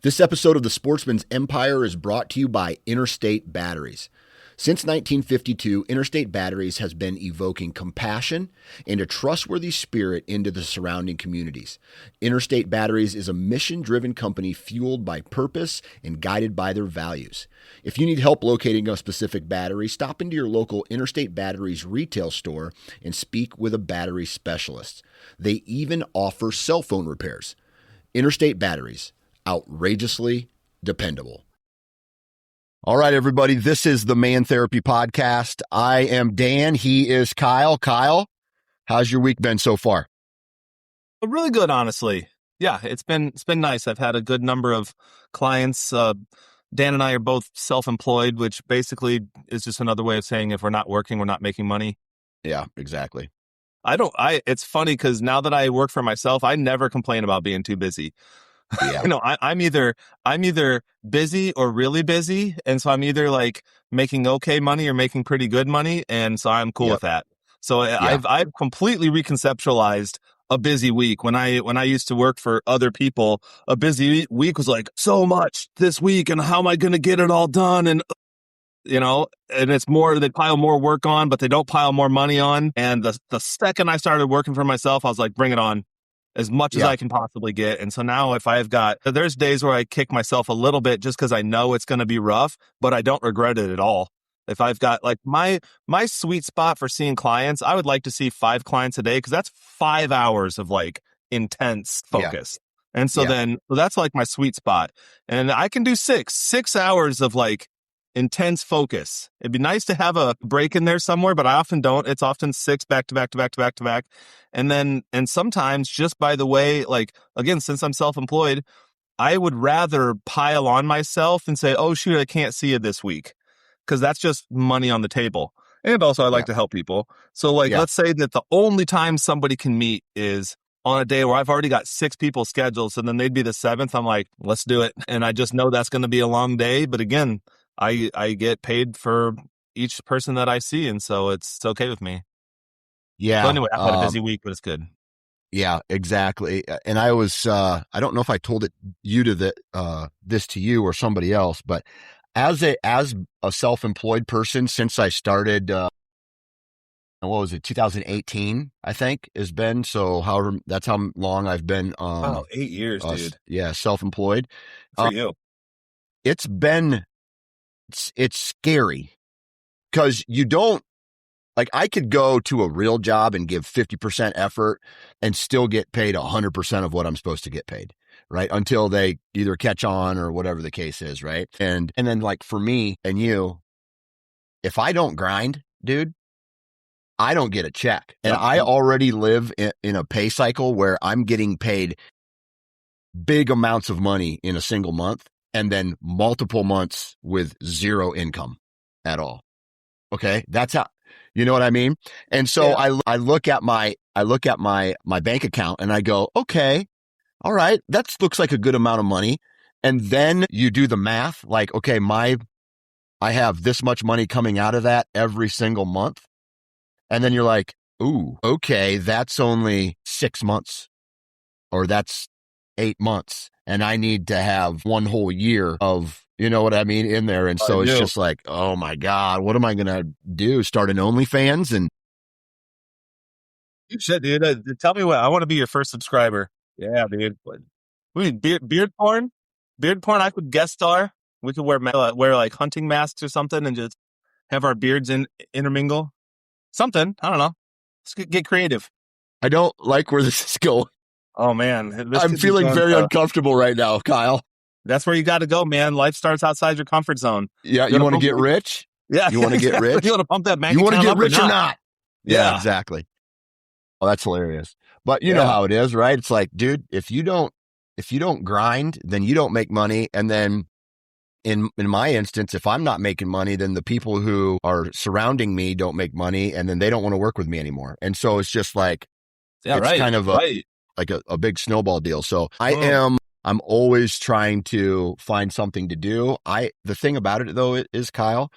This episode of The Sportsman's Empire is brought to you by Interstate Batteries. Since 1952, Interstate Batteries has been evoking compassion and a trustworthy spirit into the surrounding communities. Interstate Batteries is a mission-driven company fueled by purpose and guided by their values. If you need help locating a specific battery, stop into your local Interstate Batteries retail store and speak with a battery specialist. They even offer cell phone repairs. Interstate Batteries. Outrageously dependable. All right, everybody. This is the Man Therapy Podcast. I am Dan. He is Kyle. Kyle, how's your week been so far? Really good, honestly. Yeah, it's been nice. I've had a good number of clients. Dan and I are both self-employed, which basically is just another way of saying if we're not working, we're not making money. Yeah, exactly. It's funny because now that I work for myself, I never complain about being too busy. Yeah. I'm either busy or really busy. And so I'm either like making okay money or making pretty good money. And so I'm cool with that. So I've completely reconceptualized a busy week. When I used to work for other people, a busy week was like so much this week. And how am I going to get it all done? And and it's more, they pile more work on, but they don't pile more money on. And the second I started working for myself, I was like, bring it on. As much as I can possibly get. And so now there's days where I kick myself a little bit just because I know it's going to be rough, but I don't regret it at all. If I've got like my sweet spot for seeing clients, I would like to see 5 clients a day because that's 5 hours of like intense focus. Yeah. And so then that's like my sweet spot. And I can do 6 hours of like intense focus. It'd be nice to have a break in there somewhere, but I often don't. It's often 6 back to back to back to back to back. And sometimes just by the way, like, again, since I'm self-employed, I would rather pile on myself and say, oh, shoot, I can't see you this week. Because that's just money on the table. And also I like to help people. So let's say that the only time somebody can meet is on a day where I've already got 6 people scheduled. So then they'd be the 7th. I'm like, let's do it. And I just know that's going to be a long day. But again, I get paid for each person that I see. And so it's okay with me. Yeah. So anyway, I've had a busy week, but it's good. Yeah, exactly. And I was, I don't know if I told this to you or somebody else, but as a self-employed person, since I started, 2018, I think has been. So that's how long I've been, 8 years, dude. Yeah. Self-employed. For you. It's scary because you don't, like, I could go to a real job and give 50% effort and still get paid 100% of what I'm supposed to get paid, right? Until they either catch on or whatever the case is, right? And then, like, for me and you, if I don't grind, dude, I don't get a check. And I already live in a pay cycle where I'm getting paid big amounts of money in a single month and then multiple months with zero income at all. Okay? That's how. You know what I mean? And so I look at my bank account and I go, okay, all right, that looks like a good amount of money. And then you do the math, like, okay, I have this much money coming out of that every single month. And then you're like, ooh, okay, that's only 6 months or that's 8 months. And I need to have 1 whole year of, you know what I mean, in there. And so it's just like, oh my God, what am I going to do? Start an OnlyFans? And you should, dude. Tell me what, I want to be your first subscriber. Yeah, dude. Beard porn? Beard porn, I could guest star. We could wear like hunting masks or something and just have our beards intermingle. Something. I don't know. Let's get creative. I don't like where this is going. Oh, man. I'm feeling very uncomfortable right now, Kyle. That's where you got to go, man. Life starts outside your comfort zone. Yeah, you want to get rich? Yeah. You want to get rich? You want to pump that bank account up? You want to get rich or not? Yeah, exactly. Oh, that's hilarious. But you know how it is, right? It's like, dude, if you don't grind, then you don't make money. And then in my instance, if I'm not making money, then the people who are surrounding me don't make money, and then they don't want to work with me anymore. And so it's just like, kind of a big snowball deal. So I'm always trying to find something to do. The thing about it though is, Kyle,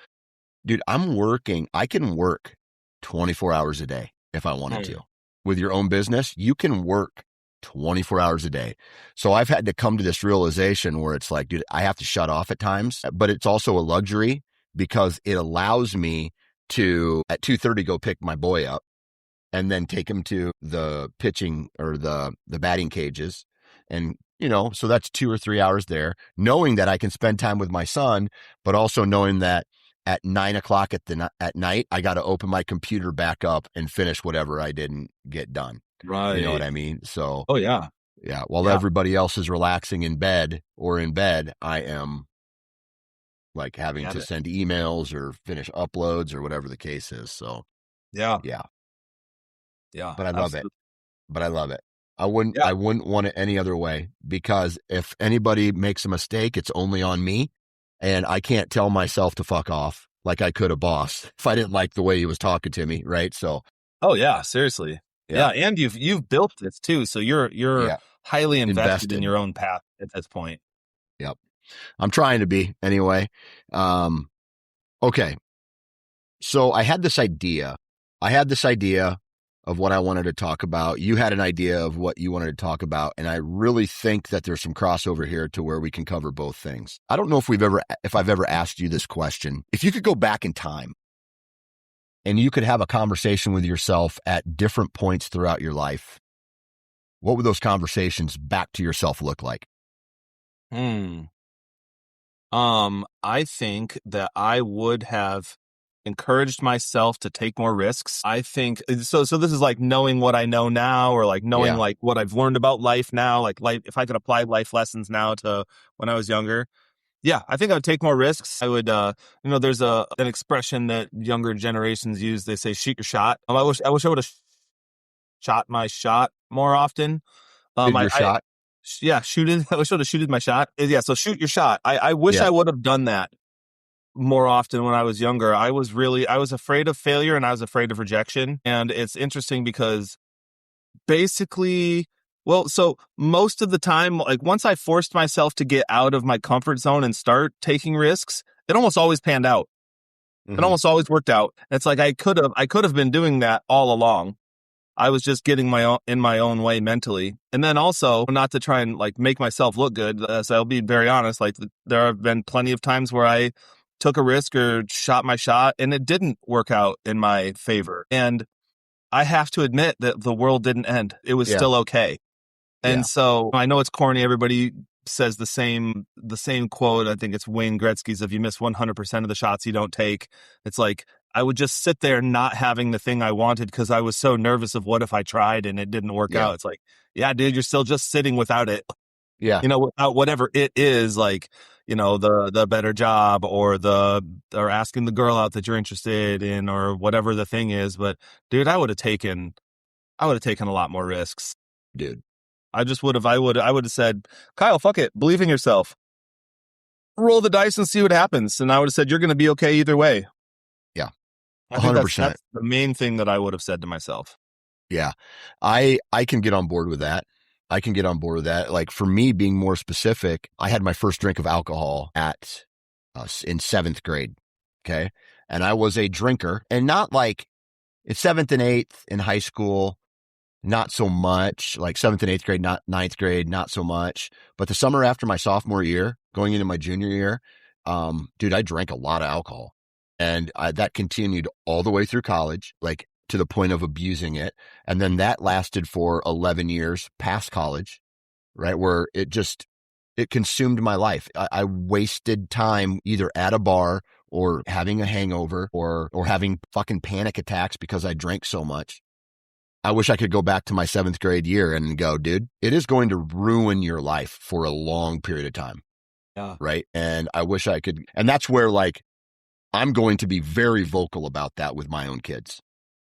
dude, I can work 24 hours a day if I wanted to. With your own business, you can work 24 hours a day. So I've had to come to this realization where it's like, dude, I have to shut off at times, but it's also a luxury because it allows me to at 2:30 go pick my boy up and then take him to the pitching or the batting cages. And, so that's 2 or 3 hours there, knowing that I can spend time with my son, but also knowing that at 9 o'clock at night, I got to open my computer back up and finish whatever I didn't get done. Right. You know what I mean? So, oh yeah. Yeah. While everybody else is relaxing in bed, I am like having to send emails or finish uploads or whatever the case is. So, yeah. But I love it. I wouldn't want it any other way, because if anybody makes a mistake, it's only on me, and I can't tell myself to fuck off like I could a boss if I didn't like the way he was talking to me. Right. So, oh yeah, seriously. Yeah. And you've built this too. So you're highly invested in your own path at this point. Yep. I'm trying to be anyway. Okay. So I had this idea of what I wanted to talk about. You had an idea of what you wanted to talk about. And I really think that there's some crossover here to where we can cover both things. I don't know if I've ever asked you this question. If you could go back in time and you could have a conversation with yourself at different points throughout your life, what would those conversations back to yourself look like? I think that I would have encouraged myself to take more risks. I think so this is like knowing what I know now, or like knowing like what I've learned about life now, like if I could apply life lessons now to when I was younger. Yeah, I think I would take more risks. I would there's an expression that younger generations use. They say shoot your shot. I wish I would have shot my shot more often. Shot? Yeah, shoot it. I wish I would have shooted my shot. Yeah, so shoot your shot. I wish I would have done that more often when I was younger. I was afraid of failure, and I was afraid of rejection. And it's interesting because basically, so most of the time, like once I forced myself to get out of my comfort zone and start taking risks, it almost always panned out. It almost always worked out. It's like I could have been doing that all along. I was just getting in my own way mentally. And then also, not to try and like make myself look good, so I'll be very honest, like there have been plenty of times where I took a risk or shot my shot and it didn't work out in my favor. And I have to admit that the world didn't end. It was still okay. And so I know it's corny. Everybody says the same quote. I think it's Wayne Gretzky's, if you miss 100% of the shots you don't take. It's like, I would just sit there not having the thing I wanted because I was so nervous of what if I tried and it didn't work out. It's like, yeah, dude, you're still just sitting without it. Yeah. Without whatever it is, like, the better job or asking the girl out that you're interested in or whatever the thing is. But dude, I would have taken a lot more risks. Dude. I would have said, Kyle, fuck it. Believe in yourself. Roll the dice and see what happens. And I would have said, you're going to be okay either way. Yeah. 100%. I think that's the main thing that I would have said to myself. Yeah. I can get on board with that. Like for me, being more specific, I had my first drink of alcohol in 7th grade. Okay. And I was a drinker, and not like in 7th and 8th in high school, not so much. Like 7th and 8th grade, not 9th grade, not so much. But the summer after my sophomore year, going into my junior year, dude, I drank a lot of alcohol, and that continued all the way through college, like to the point of abusing it. And then that lasted for 11 years past college, right? Where it consumed my life. I wasted time either at a bar or having a hangover or having fucking panic attacks because I drank so much. I wish I could go back to my 7th grade year and go, dude, it is going to ruin your life for a long period of time. Yeah. Right. And I wish I could. And that's where, like, I'm going to be very vocal about that with my own kids.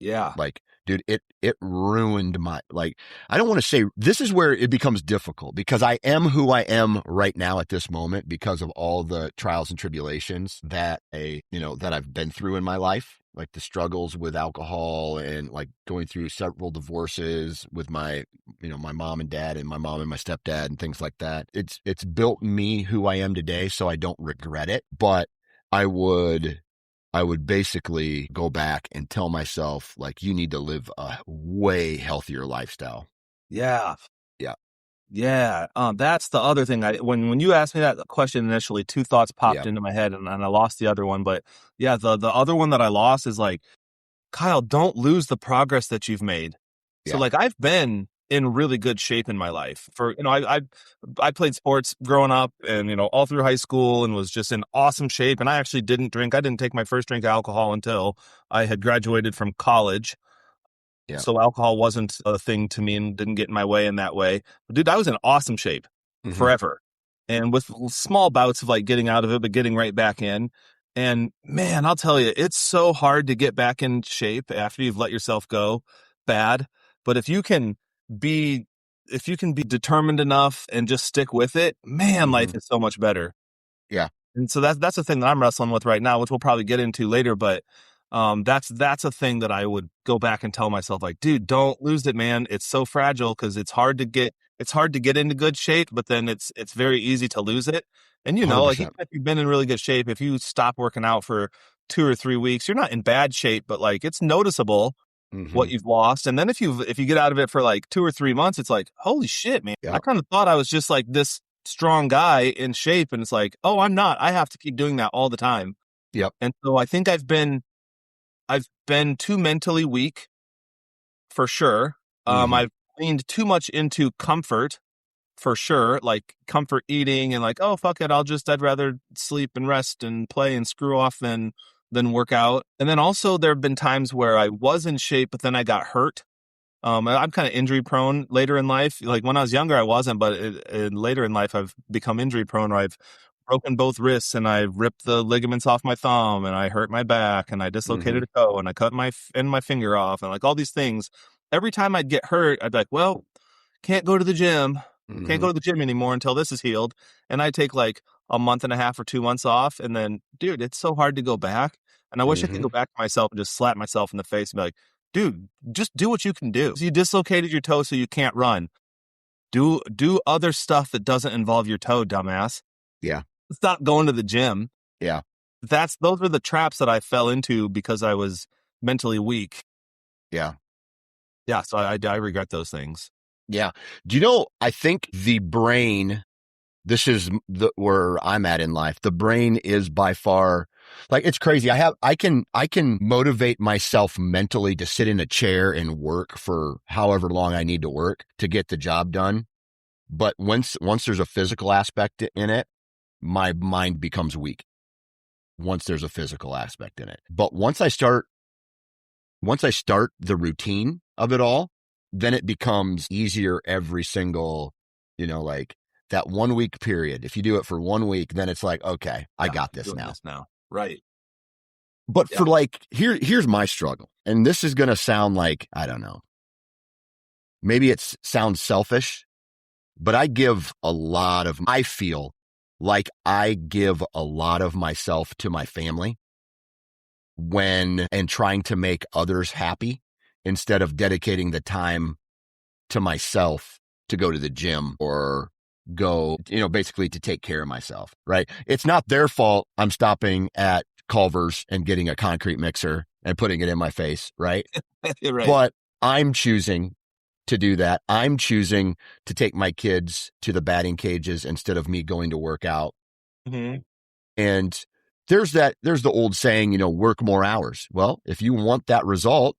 Yeah. Like, dude, it ruined I don't want to say, this is where it becomes difficult, because I am who I am right now at this moment because of all the trials and tribulations that I've been through in my life, like the struggles with alcohol and like going through several divorces with my mom and dad and my mom and my stepdad and things like that. It's built me who I am today, so I don't regret it, but I would basically go back and tell myself, like, you need to live a way healthier lifestyle. Yeah. Yeah. Yeah, that's the other thing. When you asked me that question initially, two thoughts popped Yeah. into my head, and I lost the other one. But yeah, the other one that I lost is like, Kyle, don't lose the progress that you've made. So Yeah. like, I've been in really good shape in my life. For I played sports growing up, and all through high school, and was just in awesome shape. And I actually didn't drink. I didn't take my first drink of alcohol until I had graduated from college. Yeah. So alcohol wasn't a thing to me and didn't get in my way in that way. But dude, I was in awesome shape Mm-hmm. forever. And with small bouts of like getting out of it, but getting right back in. And man, I'll tell you, it's so hard to get back in shape after you've let yourself go bad. But be, if you can be determined enough and just stick with it, man, Mm-hmm. life is so much better. Yeah. And so that's the thing that I'm wrestling with right now, which we'll probably get into later. But that's a thing that I would go back and tell myself, like, dude, don't lose it, man. It's so fragile because it's hard to get into good shape, but then it's very easy to lose it. And like 100%. even if you've been in really good shape, if you stop working out for 2 or 3 weeks, you're not in bad shape, but like it's noticeable Mm-hmm. what you've lost. And then if you get out of it for like 2 or 3 months, it's like, holy shit, man. I Yep. kind of thought I was just like this strong guy in shape. And it's like, oh, I'm not. I have to keep doing that all the time. Yep. And so I think I've been too mentally weak for sure. Mm-hmm. I've leaned too much into comfort for sure, like comfort eating and like, oh fuck it, I'd rather sleep and rest and play and screw off than work out. And then also there have been times where I was in shape, but then I got hurt. I'm kind of injury prone later in life. Like when I was younger, I wasn't, but later in life, I've become injury prone. Or I've broken both wrists, and I ripped the ligaments off my thumb, and I hurt my back, and I Mm-hmm. dislocated a toe, and I cut my finger off, and like all these things. Every time I'd get hurt, I'd be like, well, can't go to the gym, can't Mm-hmm. go to the gym anymore until this is healed, and I take like a month and a half or 2 months off, and then, dude, it's so hard to go back. And I wish I could Mm-hmm. go back to myself and just slap myself in the face and be like, dude, just do what you can do. You dislocated your toe so you can't run. Do other stuff that doesn't involve your toe, dumbass. Yeah. Stop going to the gym. Yeah. Those are the traps that I fell into because I was mentally weak. Yeah. Yeah, so I regret those things. Yeah. I think the brain, this is where I'm at in life. The brain is by far, like, it's crazy. I can motivate myself mentally to sit in a chair and work for however long I need to work to get the job done. But once there's a physical aspect in it, my mind becomes weak. Once there's a physical aspect in it. But once I start the routine of it all, then it becomes easier every single, like that 1 week period. If you do it for 1 week, then it's like, okay, I got this Doing now. this now. Right. But Yeah. for like, here's my struggle. And this is going to sound like, I don't know, maybe it sounds selfish, but I feel like I give a lot of myself to my family and trying to make others happy instead of dedicating the time to myself to go to the gym or go, basically to take care of myself, right? It's not their fault I'm stopping at Culver's and getting a concrete mixer and putting it in my face, right? Right. But I'm choosing to do that. I'm choosing to take my kids to the batting cages instead of me going to work out. Mm-hmm. And there's the old saying, work more hours. Well, if you want that result,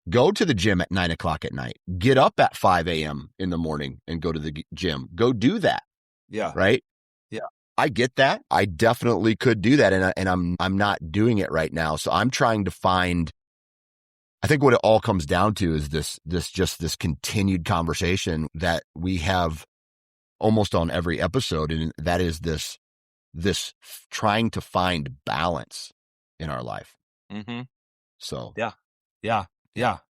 go to the gym at 9:00 at night, get up at 5 a.m. in the morning and go to the gym, go do that. Yeah. Right. Yeah. I get that. I definitely could do that. And I'm not doing it right now. So I'm trying to find, I think what it all comes down to is this continued conversation that we have almost on every episode. And that is this trying to find balance in our life. Mm-hmm. So, yeah.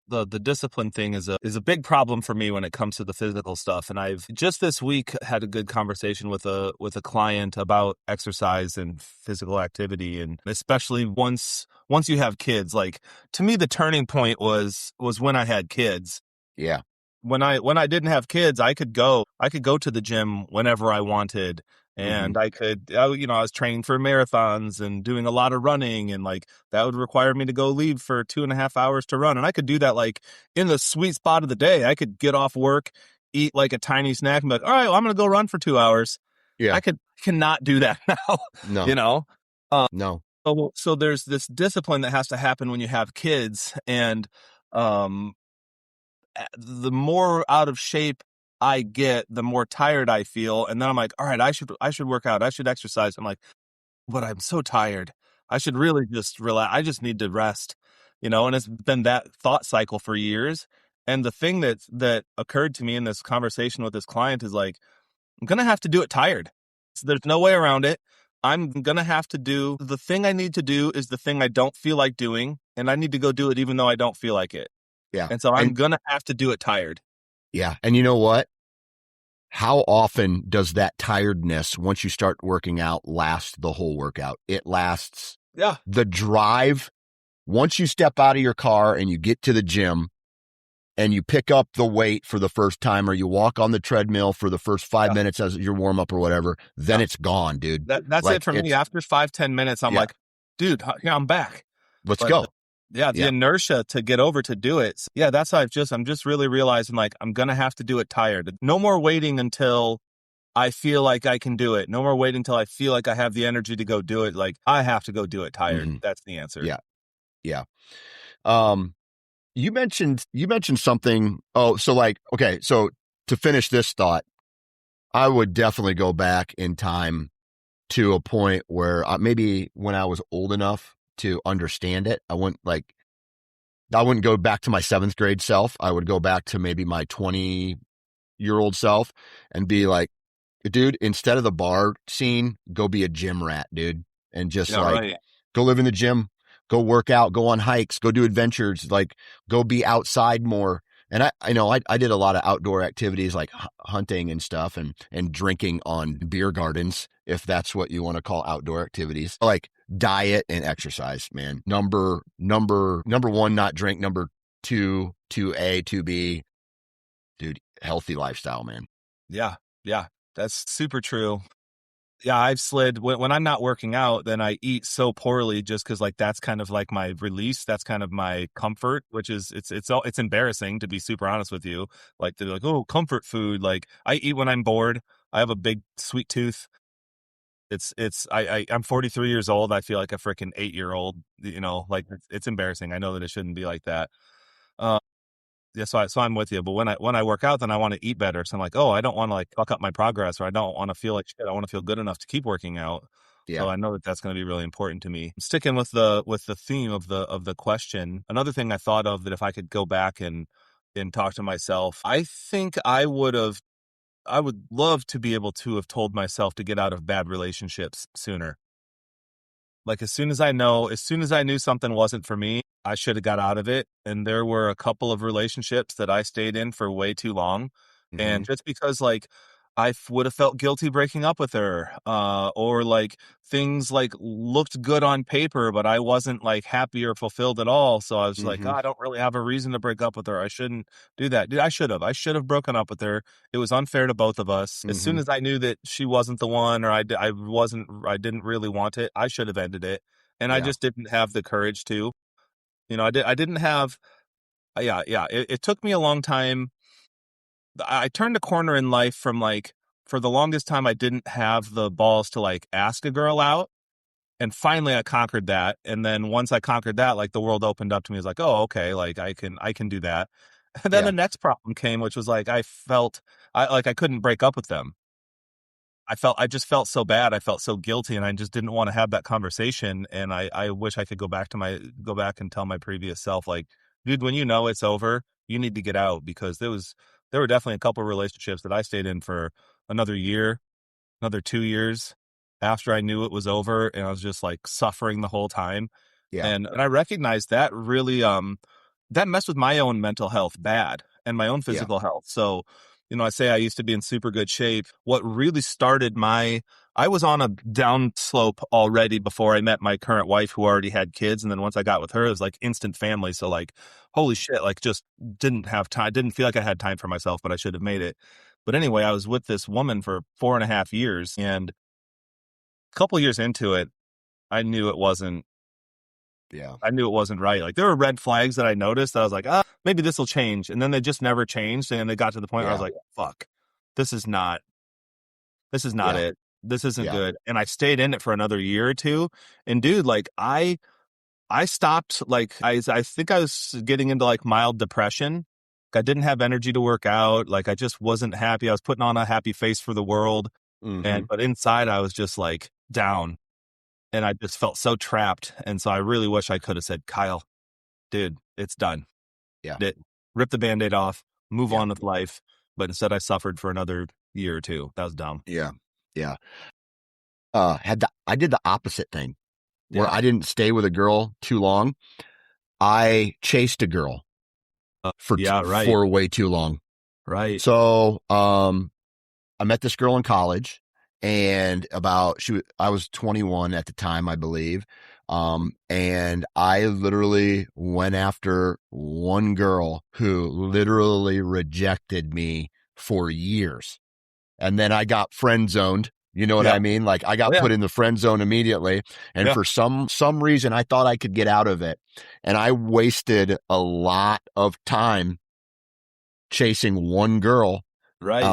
The discipline thing is a big problem for me when it comes to the physical stuff. And I've just this week had a good conversation with a client about exercise and physical activity, and especially once you have kids. Like, to me, the turning point was when I had kids. yeah. When I didn't have kids, I could go to the gym whenever I wanted. And I could, I was training for marathons and doing a lot of running, and like that would require me to go leave for 2.5 hours to run. And I could do that like in the sweet spot of the day. I could get off work eat like a tiny snack and be like, all right, well, I'm going to go run for 2 hours. Yeah. I cannot do that now, No. you know? Uh, No. so there's this discipline that has to happen when you have kids. And um, the more out of shape I get, the more tired I feel. And then I'm like, all right, I should work out. I should exercise. I'm like, but I'm so tired. I should really just relax. I just need to rest, and it's been that thought cycle for years. And the thing that occurred to me in this conversation with this client is like, I'm going to have to do it tired. So there's no way around it. I'm going to have to do the thing I need to do is the thing I don't feel like doing. And I need to go do it even though I don't feel like it. Yeah. And so I'm going to have to do it tired. Yeah. And you know what? How often does that tiredness, once you start working out, last the whole workout? It lasts. Yeah. The drive, once you step out of your car and you get to the gym and you pick up the weight for the first time, or you walk on the treadmill for the first 5 minutes as your warm up or whatever, then it's gone, dude. That's like, it for me. After 5-10 minutes, I'm like, dude, yeah, I'm back. Let's go. The inertia to get over to do it. Yeah, that's how I'm just really realizing like I'm going to have to do it tired. No more waiting until I feel like I can do it. No more waiting until I feel like I have the energy to go do it. Like I have to go do it tired. Mm-hmm. That's the answer. Yeah. Yeah. You mentioned something. Oh, so like, okay. So to finish this thought, I would definitely go back in time to a point where maybe when I was old enough to understand it, I wouldn't go back to my 7th grade self. I would go back to maybe my 20-year-old self and be like, dude, instead of the bar scene, go be a gym rat, dude. And just go live in the gym, go work out, go on hikes, go do adventures, like go be outside more. And I did a lot of outdoor activities like hunting and stuff and drinking on beer gardens, if that's what you want to call outdoor activities. Like diet and exercise, man. Number one, not drink. Number two, 2A, 2B, dude, healthy lifestyle, man. Yeah. Yeah. That's super true. Yeah, I've slid when I'm not working out, then I eat so poorly just because like that's kind of like my release. That's kind of my comfort, which is it's embarrassing to be super honest with you. Like they're like, oh, comfort food. Like I eat when I'm bored. I have a big sweet tooth. I'm 43 years old. I feel like a freaking 8-year-old. Like it's embarrassing. I know that it shouldn't be like that. Yeah, so I'm with you. But when I work out, then I want to eat better. So I'm like, oh, I don't want to like fuck up my progress, or I don't want to feel like shit. I want to feel good enough to keep working out. Yeah. So I know that that's going to be really important to me. Sticking with the theme of the question, another thing I thought of that if I could go back and talk to myself, I think I would love to be able to have told myself to get out of bad relationships sooner. Like as soon as I knew something wasn't for me, I should have got out of it. And there were a couple of relationships that I stayed in for way too long. Mm-hmm. And just because like I would have felt guilty breaking up with her, or like things like looked good on paper, but I wasn't like happy or fulfilled at all. So I was like, oh, I don't really have a reason to break up with her. I shouldn't do that. Dude, I should have broken up with her. It was unfair to both of us. As soon as I knew that she wasn't the one, or I didn't really want it, I should have ended it. And I just didn't have the courage to, I didn't have, it took me a long time. I turned a corner in life from like, for the longest time, I didn't have the balls to like ask a girl out. And finally I conquered that. And then once I conquered that, like the world opened up to me. It was like, oh, okay. Like I can do that. And then the next problem came, which was like, I felt I couldn't break up with them. I just felt so bad. I felt so guilty, and I just didn't want to have that conversation. And I wish I could go back and tell my previous self, like, dude, when it's over, you need to get out, because there were definitely a couple of relationships that I stayed in for another year, another 2 years after I knew it was over, and I was just like suffering the whole time. Yeah. And I recognized that really, that messed with my own mental health bad, and my own physical health. So, I say I used to be in super good shape. What really started I was on a down slope already before I met my current wife, who already had kids. And then once I got with her, it was like instant family. So like, holy shit, like just didn't have time. Didn't feel like I had time for myself, but I should have made it. But anyway, I was with this woman for 4.5 years, and a couple years into it, I knew it wasn't Yeah. I knew it wasn't right. Like there were red flags that I noticed that I was like, maybe this will change. And then they just never changed. And it got to the point where I was Yeah. like, fuck, this is not Yeah. it. This isn't Yeah. good. And I stayed in it for another year or two. And dude, like I stopped, like I think I was getting into like mild depression. I didn't have energy to work out. Like I just wasn't happy. I was putting on a happy face for the world. Mm-hmm. But inside I was just like down and I just felt so trapped. And so I really wish I could have said, Kyle, dude, it's done. Yeah. Rip the Band-Aid off, move Yeah. on with life. But instead I suffered for another year or two. That was dumb. Yeah. Yeah. I did the opposite thing where Yeah. I didn't stay with a girl too long. I chased a girl Yeah, right. for way too long. Right. So, I met this girl in college and I was 21 at the time, I believe. And I literally went after one girl who literally rejected me for years. And then I got friend zoned. You know what Yeah. I mean? Like I Oh, got yeah. put in the friend zone immediately. And Yeah. for some reason, I thought I could get out of it. And I wasted a lot of time chasing one girl Right.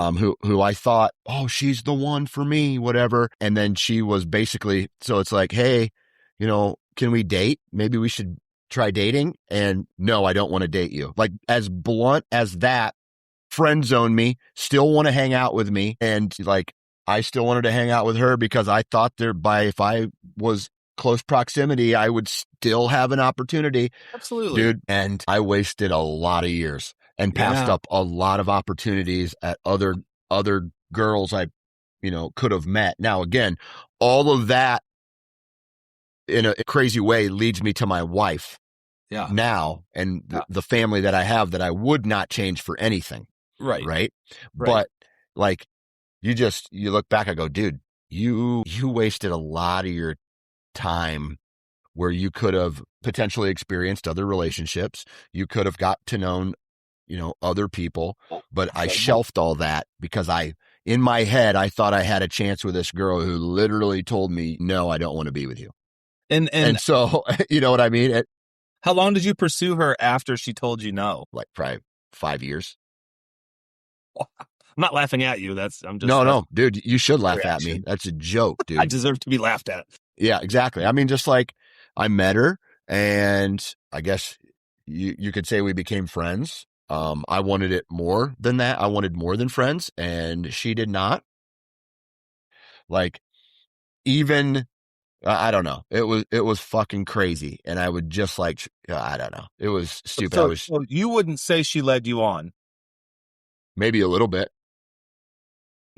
who I thought, oh, she's the one for me, whatever. And then she was basically, so it's like, hey, can we date? Maybe we should try dating. And no, I don't want to date you. Like as blunt as that, friend zone me, still want to hang out with me. And like, I still wanted to hang out with her because I thought if I was close proximity, I would still have an opportunity. Absolutely. Dude. And I wasted a lot of years and passed up a lot of opportunities at other girls I, could have met. Now, again, all of that in a crazy way leads me to my wife now and the family that I have that I would not change for anything. Right. But like, you look back, I go, dude, you wasted a lot of your time where you could have potentially experienced other relationships. You could have got to know, other people, but I shelved all that because in my head, I thought I had a chance with this girl who literally told me, no, I don't want to be with you. And so, you know what I mean? How long did you pursue her after she told you no? Like probably 5 years. I'm not laughing at you. No, dude, you should laugh at me. That's a joke, dude. I deserve to be laughed at. Yeah, exactly. I mean, just like I met her and I guess you could say we became friends. I wanted it more than that. I wanted more than friends and she did not. Like even, I don't know. It was fucking crazy. And I would just like, I don't know. It was stupid. So you wouldn't say she led you on? Maybe a little bit.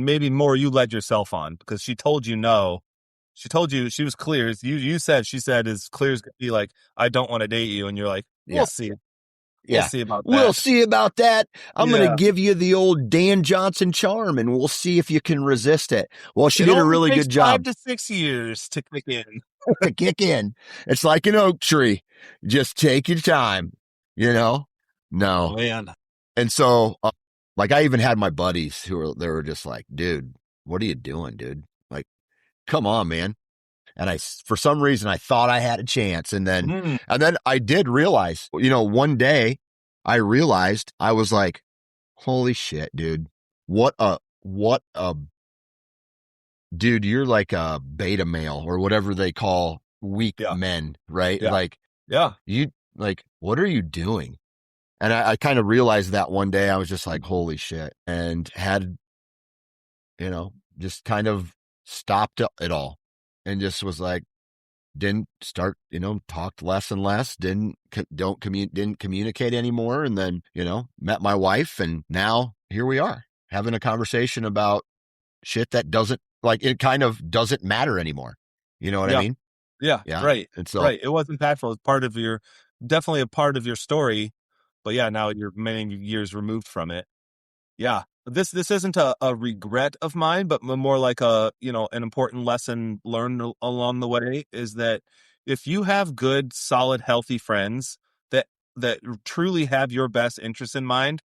Maybe more you led yourself on because she told you no. She told you she was clear. She said as clear as could be like, I don't want to date you. And you're like, we'll see. We'll see about that. We'll see about that. I'm going to give you the old Dan Johnson charm and we'll see if you can resist it. Well, she did a really good job. 5 to 6 years to kick in. It's like an oak tree. Just take your time, No. Oh, man. And so, like I even had my buddies they were just like, dude, what are you doing, dude? Like, come on, man. And for some reason, I thought I had a chance. And then I did realize, one day I realized I was like, holy shit, dude. What a, dude, you're like a beta male or whatever they call weak men, right? Yeah. Like, what are you doing? And I kind of realized that one day I was just like, holy shit. And had, just kind of stopped it all and just was like, didn't start, talked less and less, didn't communicate anymore. And then, met my wife and now here we are having a conversation about shit that it kind of doesn't matter anymore. You know what I mean? Yeah. Right. And so, right. It was impactful. It's definitely a part of your story, but now you're many years removed from it. Yeah. This isn't a regret of mine, but more like an important lesson learned along the way is that if you have good, solid, healthy friends that truly have your best interests in mind,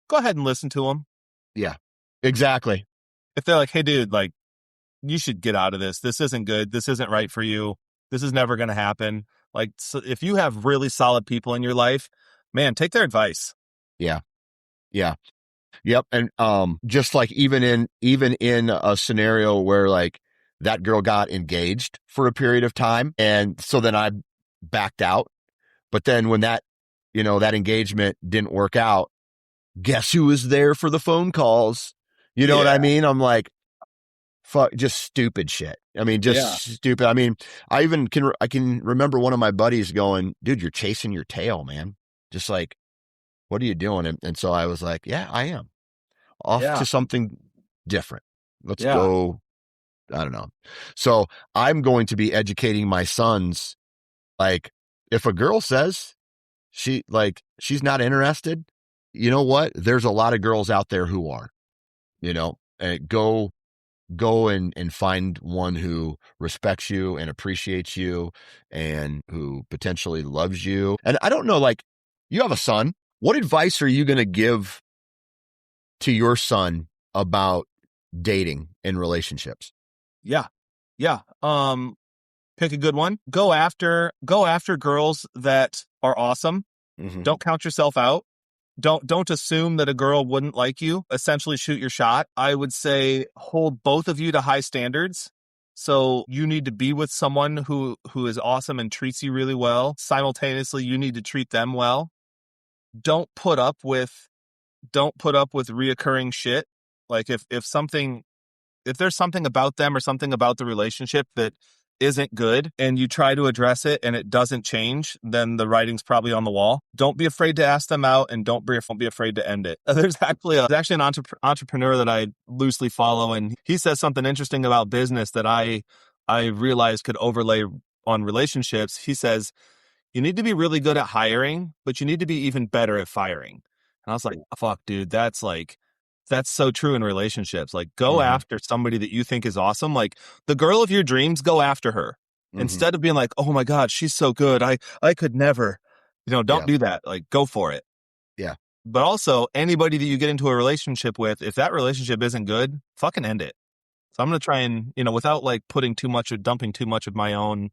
go ahead and listen to them. Yeah, exactly. If they're like, hey, dude, like, you should get out of this. This isn't good. This isn't right for you. This is never going to happen. Like, so if you have really solid people in your life, man, take their advice. Yeah. Yeah. Yep. And just like even in a scenario where like that girl got engaged for a period of time, and so then I backed out. But then when that engagement didn't work out, guess who was there for the phone calls? You know what Yeah. I mean? I'm like, fuck, just stupid shit. I mean, just Yeah. stupid. I mean, I can remember one of my buddies going, dude, you're chasing your tail, man. Just like, what are you doing? And so I was like, yeah, I am off Yeah. to something different. Let's Yeah. go. I don't know. So I'm going to be educating my sons. Like, if a girl says she's not interested, you know what? There's a lot of girls out there who are, and go and find one who respects you and appreciates you and who potentially loves you. And I don't know, like, you have a son. What advice are you going to give to your son about dating and relationships? Yeah. Yeah. Pick a good one. Go after girls that are awesome. Mm-hmm. Don't count yourself out. Don't assume that a girl wouldn't like you. Essentially shoot your shot. I would say hold both of you to high standards. So you need to be with someone who is awesome and treats you really well. Simultaneously, you need to treat them well. Don't put up with reoccurring shit. Like if there's something about them or something about the relationship that isn't good and you try to address it and it doesn't change, then the writing's probably on the wall. Don't be afraid to ask them out, and don't be afraid to end it. There's actually an entrepreneur that I loosely follow, and he says something interesting about business that I realized could overlay on relationships. He says, you need to be really good at hiring, but you need to be even better at firing. And I was like, fuck, dude, that's so true in relationships. Like, go Mm-hmm. after somebody that you think is awesome. Like, the girl of your dreams, go after her. Mm-hmm. Instead of being like, oh my God, she's so good. I could never, don't Yeah. do that. Like, go for it. Yeah. But also, anybody that you get into a relationship with, if that relationship isn't good, fucking end it. So I'm going to try and, without like dumping too much of my own,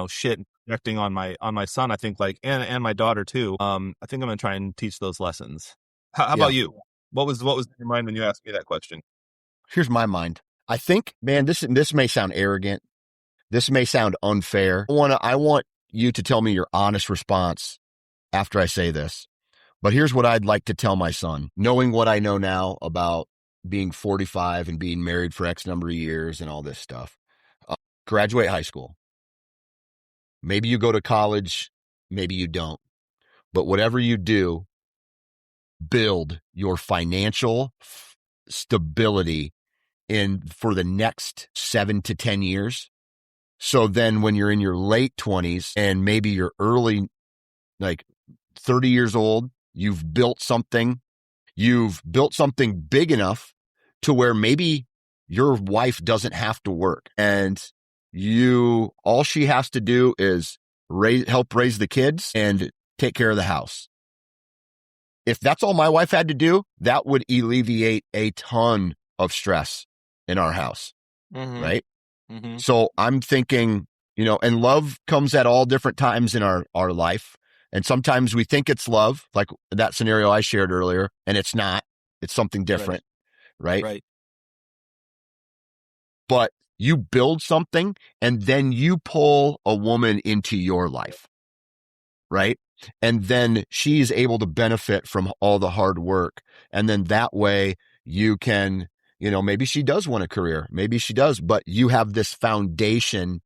shit and projecting on my son, I think, like, and my daughter too. I think I'm going to try and teach those lessons. How Yeah. about you? What was in your mind when you asked me that question? Here's my mind. I think, man, this may sound arrogant. This may sound unfair. I want you to tell me your honest response after I say this. But here's what I'd like to tell my son, knowing what I know now about being 45 and being married for X number of years and all this stuff. Graduate high school. Maybe you go to college, maybe you don't. But whatever you do, build your financial stability for the next 7 to 10 years. So then when you're in your late 20s and maybe you're early, like 30 years old, you've built something big enough to where maybe your wife doesn't have to work, and all she has to do is help raise the kids and take care of the house. If that's all my wife had to do, that would alleviate a ton of stress in our house. Mm-hmm. Right? Mm-hmm. So I'm thinking, and love comes at all different times in our life. And sometimes we think it's love, like that scenario I shared earlier, and it's not. It's something different. Right? Right. But you build something and then you pull a woman into your life. Right? And then she's able to benefit from all the hard work. And then that way you can, maybe she does want a career. Maybe she does, but you have this foundation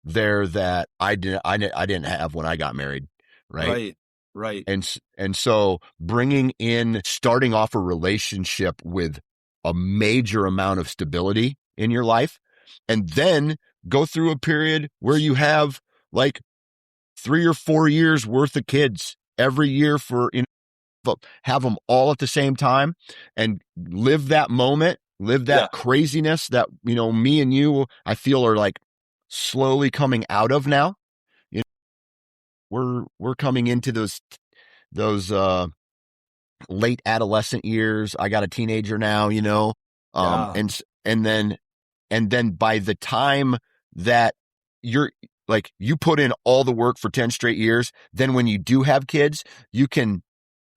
there that I didn't have when I got married. Right. Right. And so starting off a relationship with a major amount of stability in your life, and then go through a period where you have like 3 or 4 years worth of kids every year have them all at the same time and live that moment, craziness that, me and you, I feel, are like slowly coming out of now. We're coming into those late adolescent years. I got a teenager now, and then by the time that like you put in all the work for 10 straight years. Then when you do have kids, you can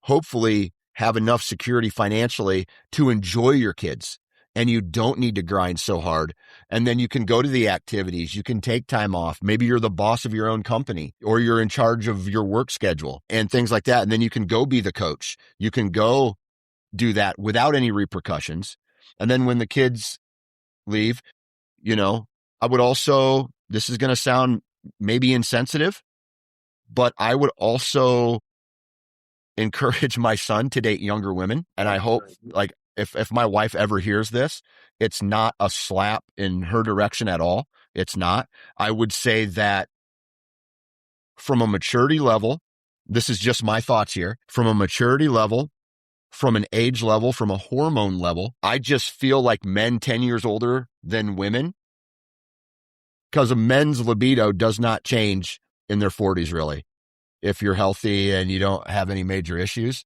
hopefully have enough security financially to enjoy your kids, and you don't need to grind so hard. And then you can go to the activities, you can take time off. Maybe you're the boss of your own company, or you're in charge of your work schedule and things like that. And then you can go be the coach. You can go do that without any repercussions. And then when the kids leave, I would also, this is going to sound maybe insensitive, but I would also encourage my son to date younger women. And I hope, like, if my wife ever hears this, it's not a slap in her direction at all. It's not. I would say that from a maturity level, this is just my thoughts here, from a maturity level, from an age level, from a hormone level, I just feel like men 10 years older than women, because a men's libido does not change in their 40s, really, if you're healthy and you don't have any major issues.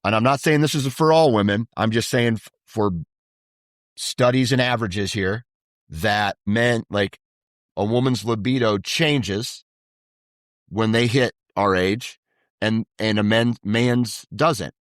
And I'm not saying this is for all women. I'm just saying for studies and averages here that men, like a woman's libido changes when they hit our age, and a man's doesn't.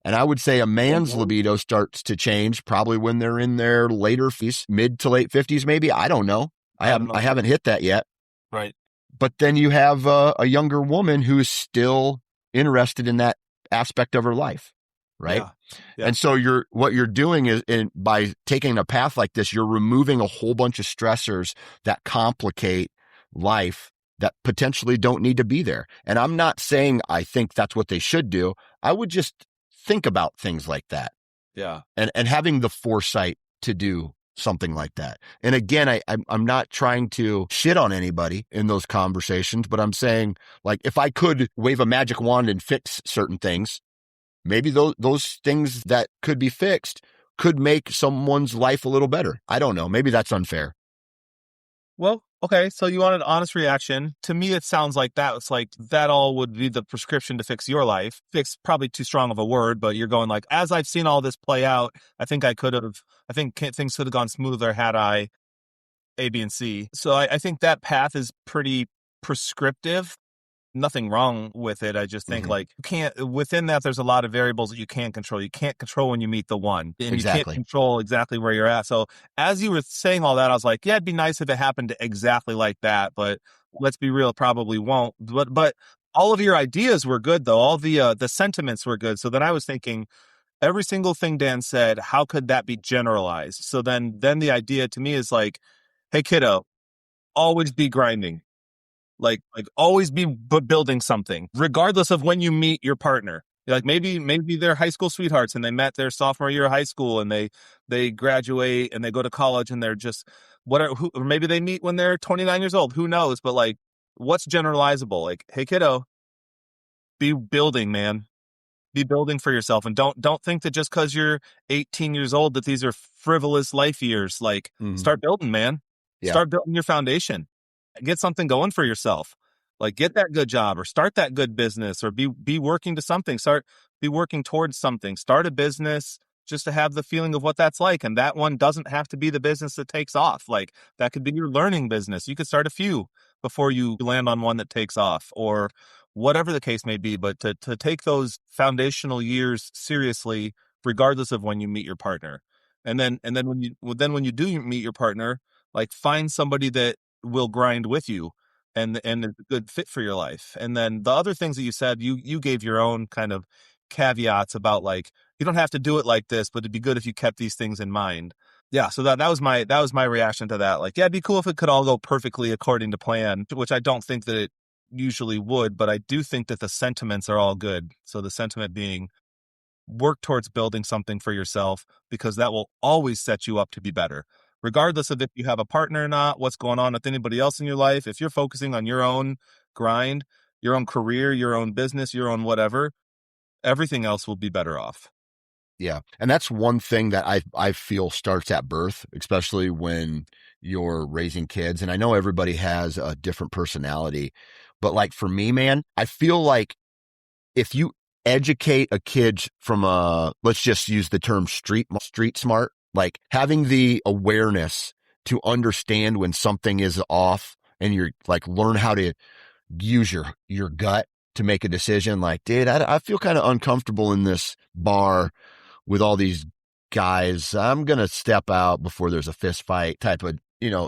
And I would say a man's libido starts to change probably when they're in their later mid to late 50s, maybe. I don't know. I haven't hit that yet. Right. But then you have a younger woman who is still interested in that aspect of her life, right? Yeah. Yeah. And so what you're doing is, by taking a path like this, you're removing a whole bunch of stressors that complicate life that potentially don't need to be there. And I'm not saying I think that's what they should do. I would just think about things like that. Yeah. And having the foresight to do something like that. And again, I'm not trying to shit on anybody in those conversations, but I'm saying, like, if I could wave a magic wand and fix certain things, maybe those things that could be fixed could make someone's life a little better. I don't know. Maybe that's unfair. Well, okay. So you want an honest reaction. To me, it sounds like that. It's like that all would be the prescription to fix your life. Fix, probably too strong of a word, but you're going like, as I've seen all this play out, I think things could have gone smoother had I A, B, and C. So I think that path is pretty prescriptive. Nothing wrong with it. I just think like within that, there's a lot of variables that you can't control. You can't control when you meet the one, and you can't control exactly where you're at. So as you were saying all that, I was like, yeah, it'd be nice if it happened exactly like that, but let's be real, it probably won't. But all of your ideas were good though. All the sentiments were good. So then I was thinking, every single thing Dan said, how could that be generalized? So then the idea to me is like, hey kiddo, always be grinding. Like always be building something, regardless of when you meet your partner. Like maybe they're high school sweethearts and they met their sophomore year of high school, and they graduate and they go to college and they're just or maybe they meet when they're 29 years old. Who knows? But like, what's generalizable? Like, hey kiddo, be building, man. Be building for yourself, and don't think that just because you're 18 years old that these are frivolous life years. Like, start building, man. Yeah. Start building your foundation. Get something going for yourself. Like, get that good job or start that good business, or be working to something. Be working towards something. Start a business just to have the feeling of what that's like. And that one doesn't have to be the business that takes off. Like, that could be your learning business. You could start a few before you land on one that takes off, or whatever the case may be. But to take those foundational years seriously, regardless of when you meet your partner. And then when you do meet your partner, like, find somebody that will grind with you and is a good fit for your life. And then the other things that you said, you gave your own kind of caveats about, like, you don't have to do it like this, but it'd be good if you kept these things in mind. Yeah. So that was my reaction to that. Like, yeah, it'd be cool if it could all go perfectly according to plan, which I don't think that it usually would, but I do think that the sentiments are all good. So the sentiment being, work towards building something for yourself, because that will always set you up to be better. Regardless of if you have a partner or not, what's going on with anybody else in your life, if you're focusing on your own grind, your own career, your own business, your own whatever, everything else will be better off. Yeah. And that's one thing that I feel starts at birth, especially when you're raising kids. And I know everybody has a different personality, but like for me, man, I feel like if you educate a kid from let's just use the term street smart, like having the awareness to understand when something is off and you're like, learn how to use your gut to make a decision. Like, dude, I feel kind of uncomfortable in this bar with all these guys. I'm going to step out before there's a fist fight type of Yeah.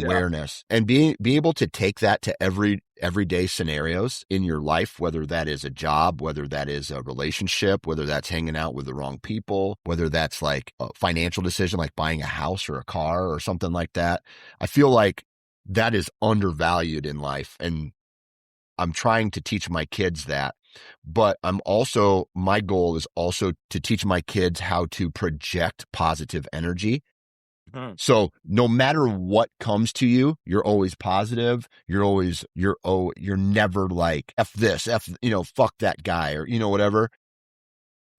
awareness, and be able to take that to everyday scenarios in your life, whether that is a job, whether that is a relationship, whether that's hanging out with the wrong people, whether that's like a financial decision, like buying a house or a car or something like that. I feel like that is undervalued in life. And I'm trying to teach my kids that, but my goal is also to teach my kids how to project positive energy. So no matter what comes to you, you're always positive. You're never like, F this, fuck that guy, or, whatever.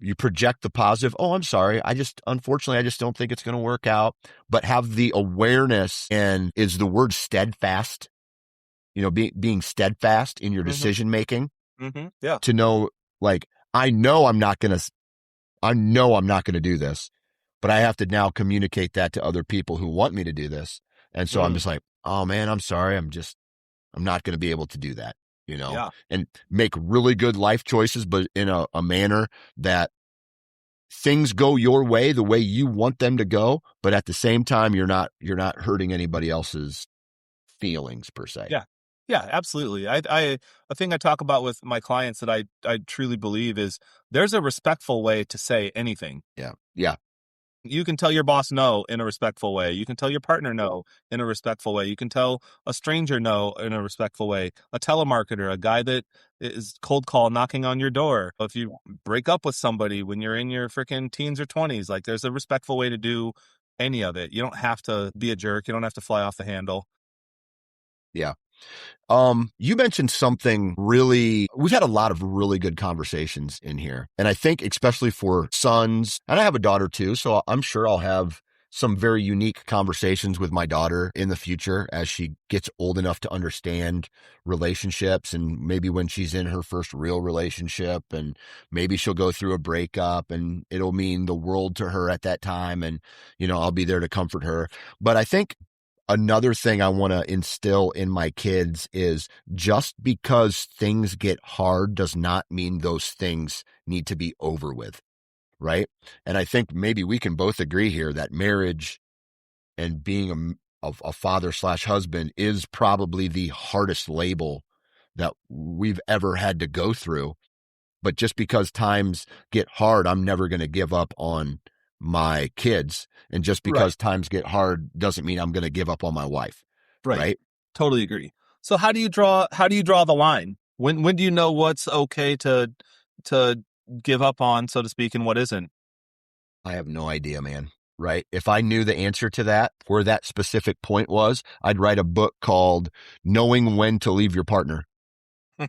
You project the positive. Oh, I'm sorry. Unfortunately, I just don't think it's going to work out, but have the awareness. And is the word steadfast, being steadfast in your decision making, Yeah. to know, like, I know I'm not going to do this, but I have to now communicate that to other people who want me to do this. And so I'm just like, oh man, I'm sorry. I'm not going to be able to do that, Yeah. and make really good life choices, but in a manner that things go your way, the way you want them to go. But at the same time, you're not hurting anybody else's feelings per se. Yeah. Yeah, absolutely. A thing I talk about with my clients that I truly believe is there's a respectful way to say anything. Yeah. Yeah. You can tell your boss no in a respectful way. You can tell your partner no in a respectful way. You can tell a stranger no in a respectful way. A telemarketer, a guy that is cold call knocking on your door. If you break up with somebody when you're in your freaking teens or 20s, like there's a respectful way to do any of it. You don't have to be a jerk. You don't have to fly off the handle. Yeah. You mentioned something we've had a lot of really good conversations in here. And I think especially for sons, and I have a daughter too, so I'm sure I'll have some very unique conversations with my daughter in the future as she gets old enough to understand relationships, and maybe when she's in her first real relationship, and maybe she'll go through a breakup and it'll mean the world to her at that time. And, I'll be there to comfort her. But I think another thing I want to instill in my kids is, just because things get hard does not mean those things need to be over with, right? And I think maybe we can both agree here that marriage and being a father/husband is probably the hardest label that we've ever had to go through. But just because times get hard, I'm never going to give up on my kids. And just because times get hard doesn't mean I'm going to give up on my wife. Right. Totally agree. So how do you draw the line? When do you know what's okay to give up on, so to speak, and what isn't? I have no idea, man. Right. If I knew the answer to that, where that specific point was, I'd write a book called Knowing When to Leave Your Partner.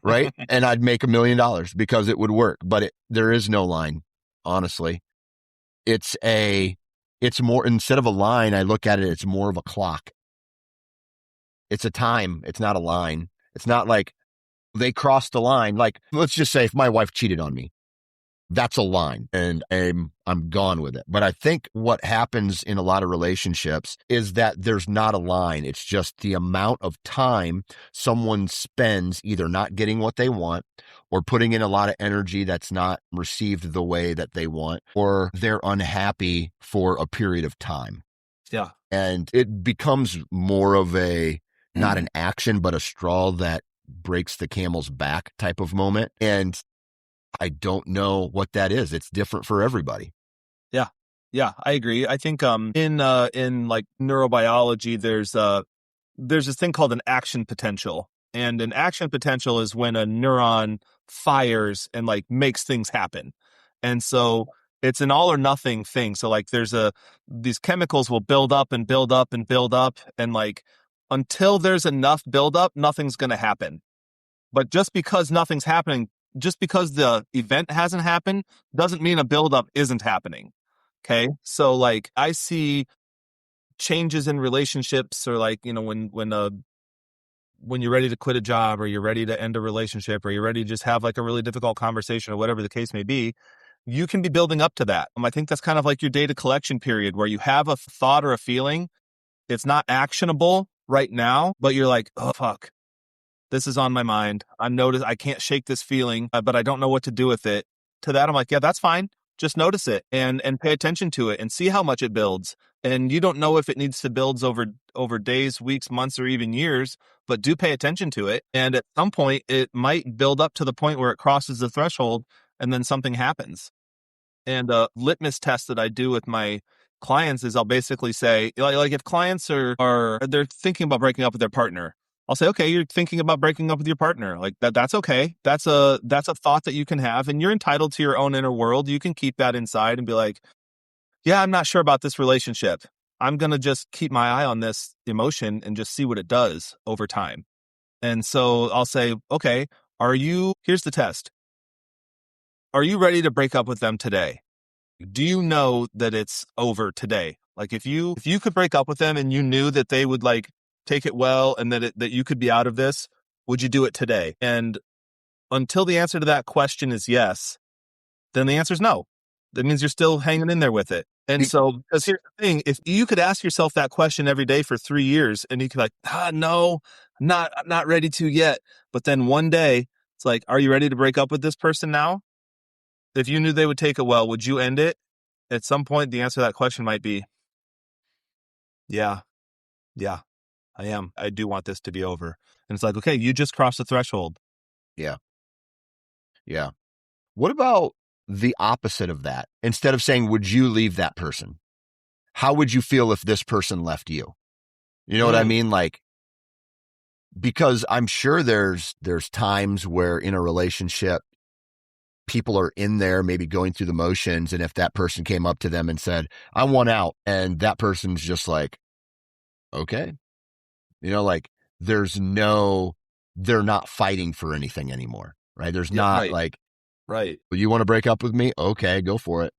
Right. And I'd make $1 million because it would work, but there is no line. Honestly, it's more, instead of a line, I look at it, it's more of a clock. It's a time. It's not a line. It's not like they crossed the line. Like, let's just say if my wife cheated on me, that's a line, and I'm gone with it. But I think what happens in a lot of relationships is that there's not a line. It's just the amount of time someone spends either not getting what they want, or putting in a lot of energy that's not received the way that they want, or they're unhappy for a period of time. Yeah. And it becomes more of not an action, but a straw that breaks the camel's back type of moment. And I don't know what that is. It's different for everybody. Yeah. Yeah, I agree. I think in like neurobiology, there's this thing called an action potential. And an action potential is when a neuron fires and like makes things happen. And so it's an all or nothing thing. So like these chemicals will build up and build up and build up, and like until there's enough buildup, nothing's going to happen. But just because nothing's happening, just because the event hasn't happened, doesn't mean a buildup isn't happening. Okay. So like I see changes in relationships, or like, when you're ready to quit a job, or you're ready to end a relationship, or you're ready to just have like a really difficult conversation, or whatever the case may be, you can be building up to that. I think that's kind of like your data collection period, where you have a thought or a feeling. It's not actionable, right now, but you're like, oh, fuck, this is on my mind. I can't shake this feeling, but I don't know what to do with it. To that, I'm like, yeah, that's fine. Just notice it and pay attention to it and see how much it builds. And you don't know if it needs to build over days, weeks, months, or even years, but do pay attention to it. And at some point, it might build up to the point where it crosses the threshold, and then something happens. And a litmus test that I do with my clients is I'll basically say, like if clients are they're thinking about breaking up with their partner, I'll say, okay, you're thinking about breaking up with your partner. Like that's okay. That's a thought that you can have, and you're entitled to your own inner world. You can keep that inside and be like, yeah, I'm not sure about this relationship. I'm going to just keep my eye on this emotion and just see what it does over time. And so I'll say, okay, here's the test. Are you ready to break up with them today? Do you know that it's over today? Like if you could break up with them and you knew that they would like take it well and that you could be out of this, would you do it today? And until the answer to that question is yes, then the answer is no. That means you're still hanging in there with it. And so, because here's the thing, if you could ask yourself that question every day for 3 years and you could be like, no, I'm not ready to yet. But then one day it's like, are you ready to break up with this person now? If you knew they would take it well, would you end it? At some point, the answer to that question might be, yeah, I am. I do want this to be over. And it's like, okay, you just crossed the threshold. Yeah. Yeah. What about the opposite of that? Instead of saying, would you leave that person? How would you feel if this person left you? You know what I mean? Like, because I'm sure there's times where in a relationship, people are in there maybe going through the motions. And if that person came up to them and said, I want out, and that person's just like, okay, like they're not fighting for anything anymore, right? There's not right. like, right. Well, you want to break up with me? Okay, go for it.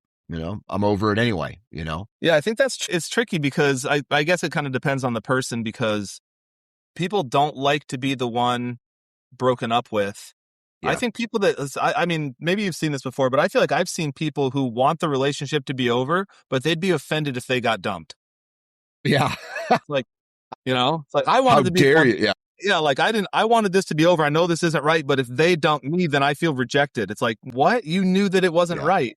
I'm over it anyway, Yeah, I think it's tricky because I guess it kind of depends on the person, because people don't like to be the one broken up with. Yeah. I think people I mean, maybe you've seen this before, but I feel like I've seen people who want the relationship to be over, but they'd be offended if they got dumped. Yeah. Like, it's like, I wanted How to be dare one. you? Yeah. Yeah, like I wanted this to be over. I know this isn't right, but if they dump me, then I feel rejected. It's like, what? You knew that it wasn't right.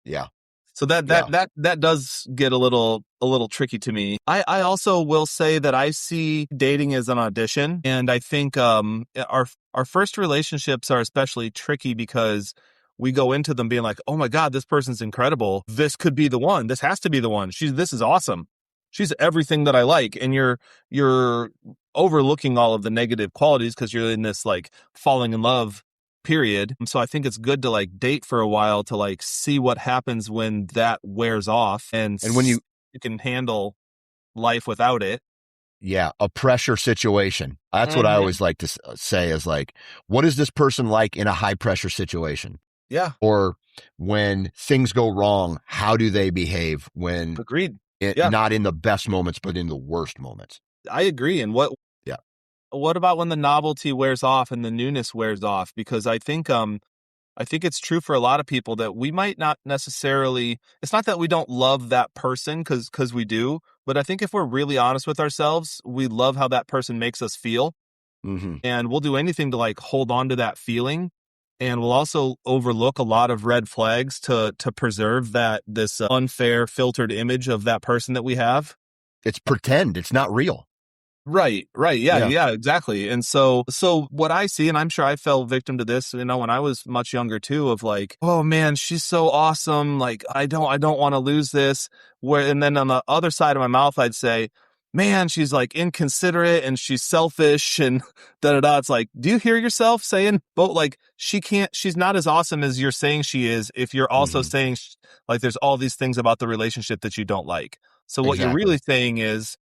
Yeah. So that does get a little tricky to me. I also will say that I see dating as an audition, and I think our first relationships are especially tricky because we go into them being like, oh my God, this person's incredible. This could be the one. This has to be the one. This is awesome. She's everything that I like. And you're overlooking all of the negative qualities because you're in this like falling in love period. So I think it's good to like date for a while to like see what happens when that wears off, and when you can handle life without it. Yeah, a pressure situation. That's what I always like to say is like, what is this person like in a high pressure situation? Yeah. Or when things go wrong, how do they behave when Agreed. not in the best moments, but in the worst moments? I agree. And what about when the novelty wears off and the newness wears off? Because I think it's true for a lot of people that we might not necessarily, it's not that we don't love that person because we do, but I think if we're really honest with ourselves, we love how that person makes us feel. Mm-hmm. And we'll do anything to like hold on to that feeling. And we'll also overlook a lot of red flags to preserve this unfair filtered image of that person that we have. It's pretend. It's not real. Right. Yeah, exactly. And so what I see, and I'm sure I fell victim to this, when I was much younger too, of like, oh man, she's so awesome. Like, I don't want to lose this. And then on the other side of my mouth, I'd say, man, she's like inconsiderate and she's selfish and da. It's like, do you hear yourself saying, but like, she's not as awesome as you're saying she is, if you're also saying like, there's all these things about the relationship that you don't like. So what you're really saying is,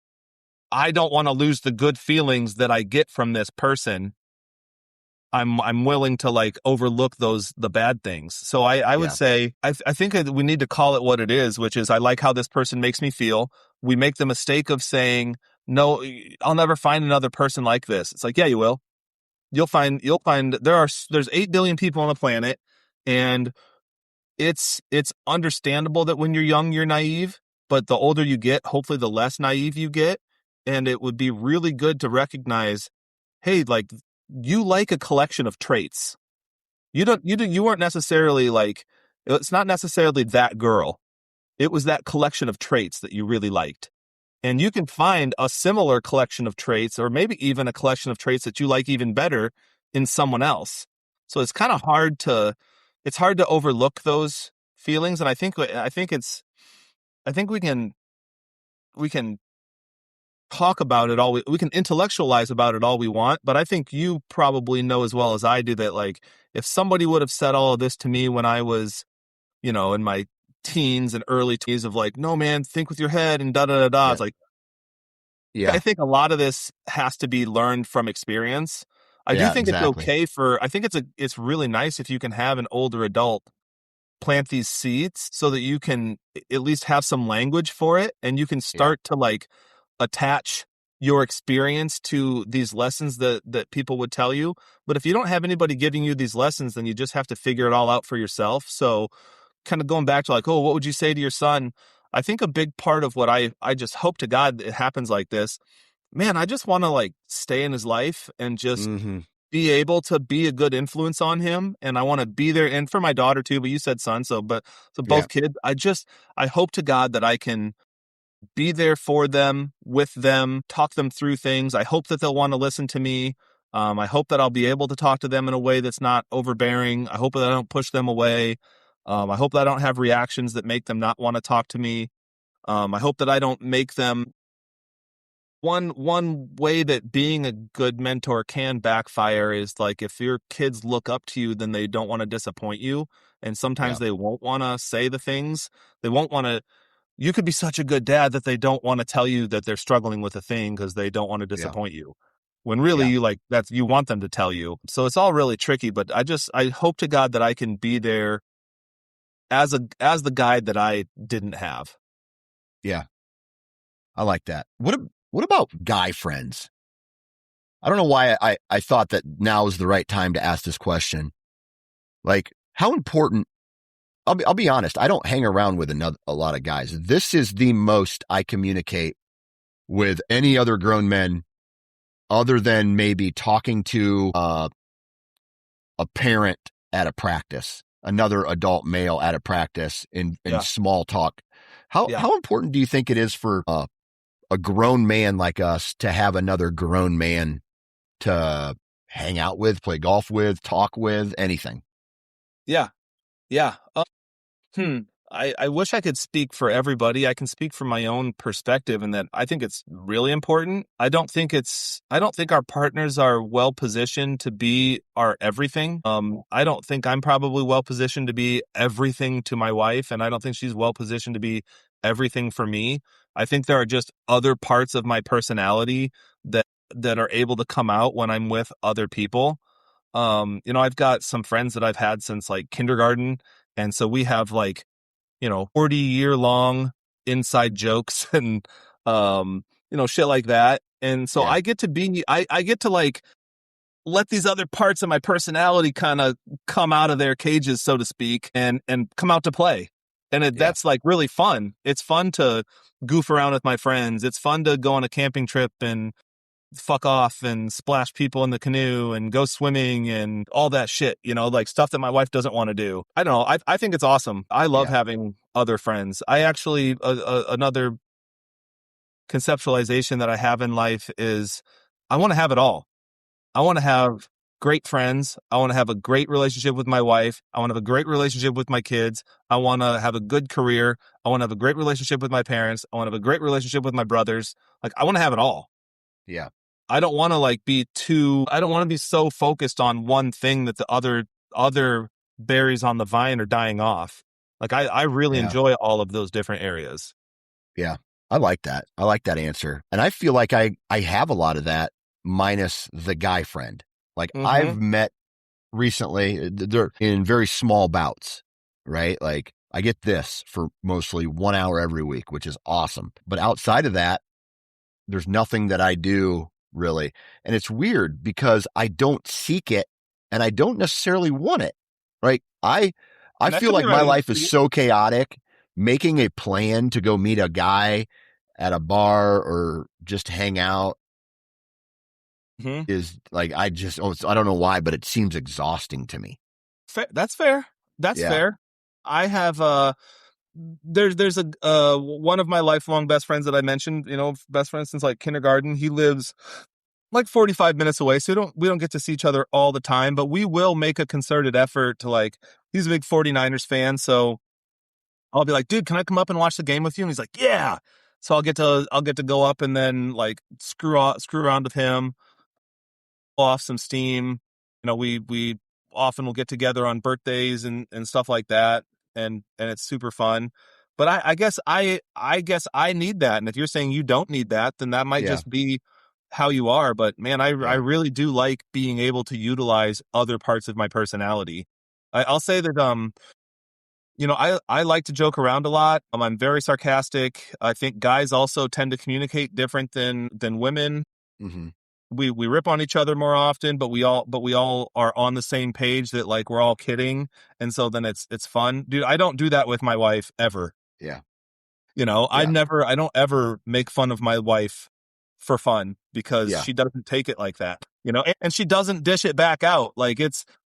I don't want to lose the good feelings that I get from this person. I'm willing to like overlook the bad things. So I would say, I think we need to call it what it is, which is I like how this person makes me feel. We make the mistake of saying, no, I'll never find another person like this. It's like, yeah, you will. You'll find there's 8 billion people on the planet, and it's understandable that when you're young, you're naive, but the older you get, hopefully the less naive you get. and it would be really good to recognize, hey, like, you like a collection of traits. You weren't necessarily like, it's not necessarily that girl. It was that collection of traits that you really liked. And you can find a similar collection of traits, or maybe even a collection of traits that you like even better in someone else. So it's kind of it's hard to overlook those feelings. And I think we can talk about it we can intellectualize about it all we want. But I think you probably know as well as I do that, like, if somebody would have said all of this to me when I was, in my teens and early teens of like, no, man, think with your head and da da da da. Yeah. It's like, I Yeah. think a lot of this has to be learned from experience. I do Yeah, think it's exactly. okay I think it's really nice if you can have an older adult plant these seeds so that you can at least have some language for it, and you can Yeah. start to like attach your experience to these lessons that people would tell you. But if you don't have anybody giving you these lessons, then you just have to figure it all out for yourself. So kind of going back to like, oh, what would you say to your son? I think a big part of what I just hope to God it happens like this. Man, I just want to like stay in his life and just Mm-hmm. be able to be a good influence on him. And I want to be there, and for my daughter too, but you said son, so Yeah. both kids. I hope to God that I can be there for them, with them, talk them through things. I hope that they'll want to listen to me. I hope that I'll be able to talk to them in a way that's not overbearing. I hope that I don't push them away. I hope that I don't have reactions that make them not want to talk to me. I hope that I don't make them. One way that being a good mentor can backfire is like if your kids look up to you, then they don't want to disappoint you, and sometimes Yeah. they won't want to say the things. They won't want to. You could be such a good dad that they don't want to tell you that they're struggling with a thing because they don't want to Yeah. disappoint you. When really Yeah. you want them to tell you. So it's all really tricky, but I hope to God that I can be there as the guide that I didn't have. Yeah. I like that. What about guy friends? I don't know why I thought that now is the right time to ask this question. Like, how important? I'll be honest. I don't hang around with a lot of guys. This is the most I communicate with any other grown men, other than maybe talking to a parent at a practice, another adult male at a practice in Yeah. small talk. Yeah. How important do you think it is for a grown man like us to have another grown man to hang out with, play golf with, talk with, anything? Yeah. Yeah. Hmm. I wish I could speak for everybody. I can speak from my own perspective, and that I think it's really important. I don't think our partners are well positioned to be our everything. I don't think I'm probably well positioned to be everything to my wife, and I don't think she's well positioned to be everything for me. I think there are just other parts of my personality that are able to come out when I'm with other people. I've got some friends that I've had since like kindergarten, and so we have like 40-year long inside jokes and, shit like that. And so Yeah. I get to like let these other parts of my personality kind of come out of their cages, so to speak, and come out to play. And Yeah. that's like really fun. It's fun to goof around with my friends. It's fun to go on a camping trip and fuck off and splash people in the canoe and go swimming and all that shit, like stuff that my wife doesn't want to do. I don't know. I think it's awesome. I love Yeah. having other friends. I actually, another conceptualization that I have in life is I want to have it all. I want to have great friends. I want to have a great relationship with my wife. I want to have a great relationship with my kids. I want to have a good career. I want to have a great relationship with my parents. I want to have a great relationship with my brothers. Like, I want to have it all. Yeah. I don't want to I don't want to be so focused on one thing that the other berries on the vine are dying off. Like, I really Yeah. enjoy all of those different areas. Yeah. I like that. I like that answer. And I feel like I have a lot of that minus the guy friend. Like Mm-hmm. I've met recently, they're in very small bouts, right? Like I get this for mostly 1 hour every week, which is awesome. But outside of that, there's nothing that I do really. And it's weird because I don't seek it and I don't necessarily want it, right? I And that feel could be like my right. life is so chaotic. Making a plan to go meet a guy at a bar or just hang out Mm-hmm. is like, I don't know why, but it seems exhausting to me. That's fair. That's Yeah. fair. I have there's a one of my lifelong best friends that I mentioned, best friends since like kindergarten. He lives like 45 minutes away, so we don't get to see each other all the time, but we will make a concerted effort to like. He's a big 49ers fan, so I'll be like, dude, can I come up and watch the game with you? And he's like, yeah. So I'll get to go up and then like screw around with him, off some steam. We often will get together on birthdays and stuff like that, and it's super fun. But I guess I need that. And if you're saying you don't need that, then that might Yeah. just be how you are. But man, I Yeah. really do like being able to utilize other parts of my personality. I'll say that I like to joke around a lot. I'm very sarcastic. I think guys also tend to communicate different than women. Mm-hmm. We rip on each other more often, but we all are on the same page that like we're all kidding, and so then it's fun. Dude, I don't do that with my wife ever. Yeah. I Yeah. don't ever make fun of my wife for fun because Yeah. she doesn't take it like that. And she doesn't dish it back out. Like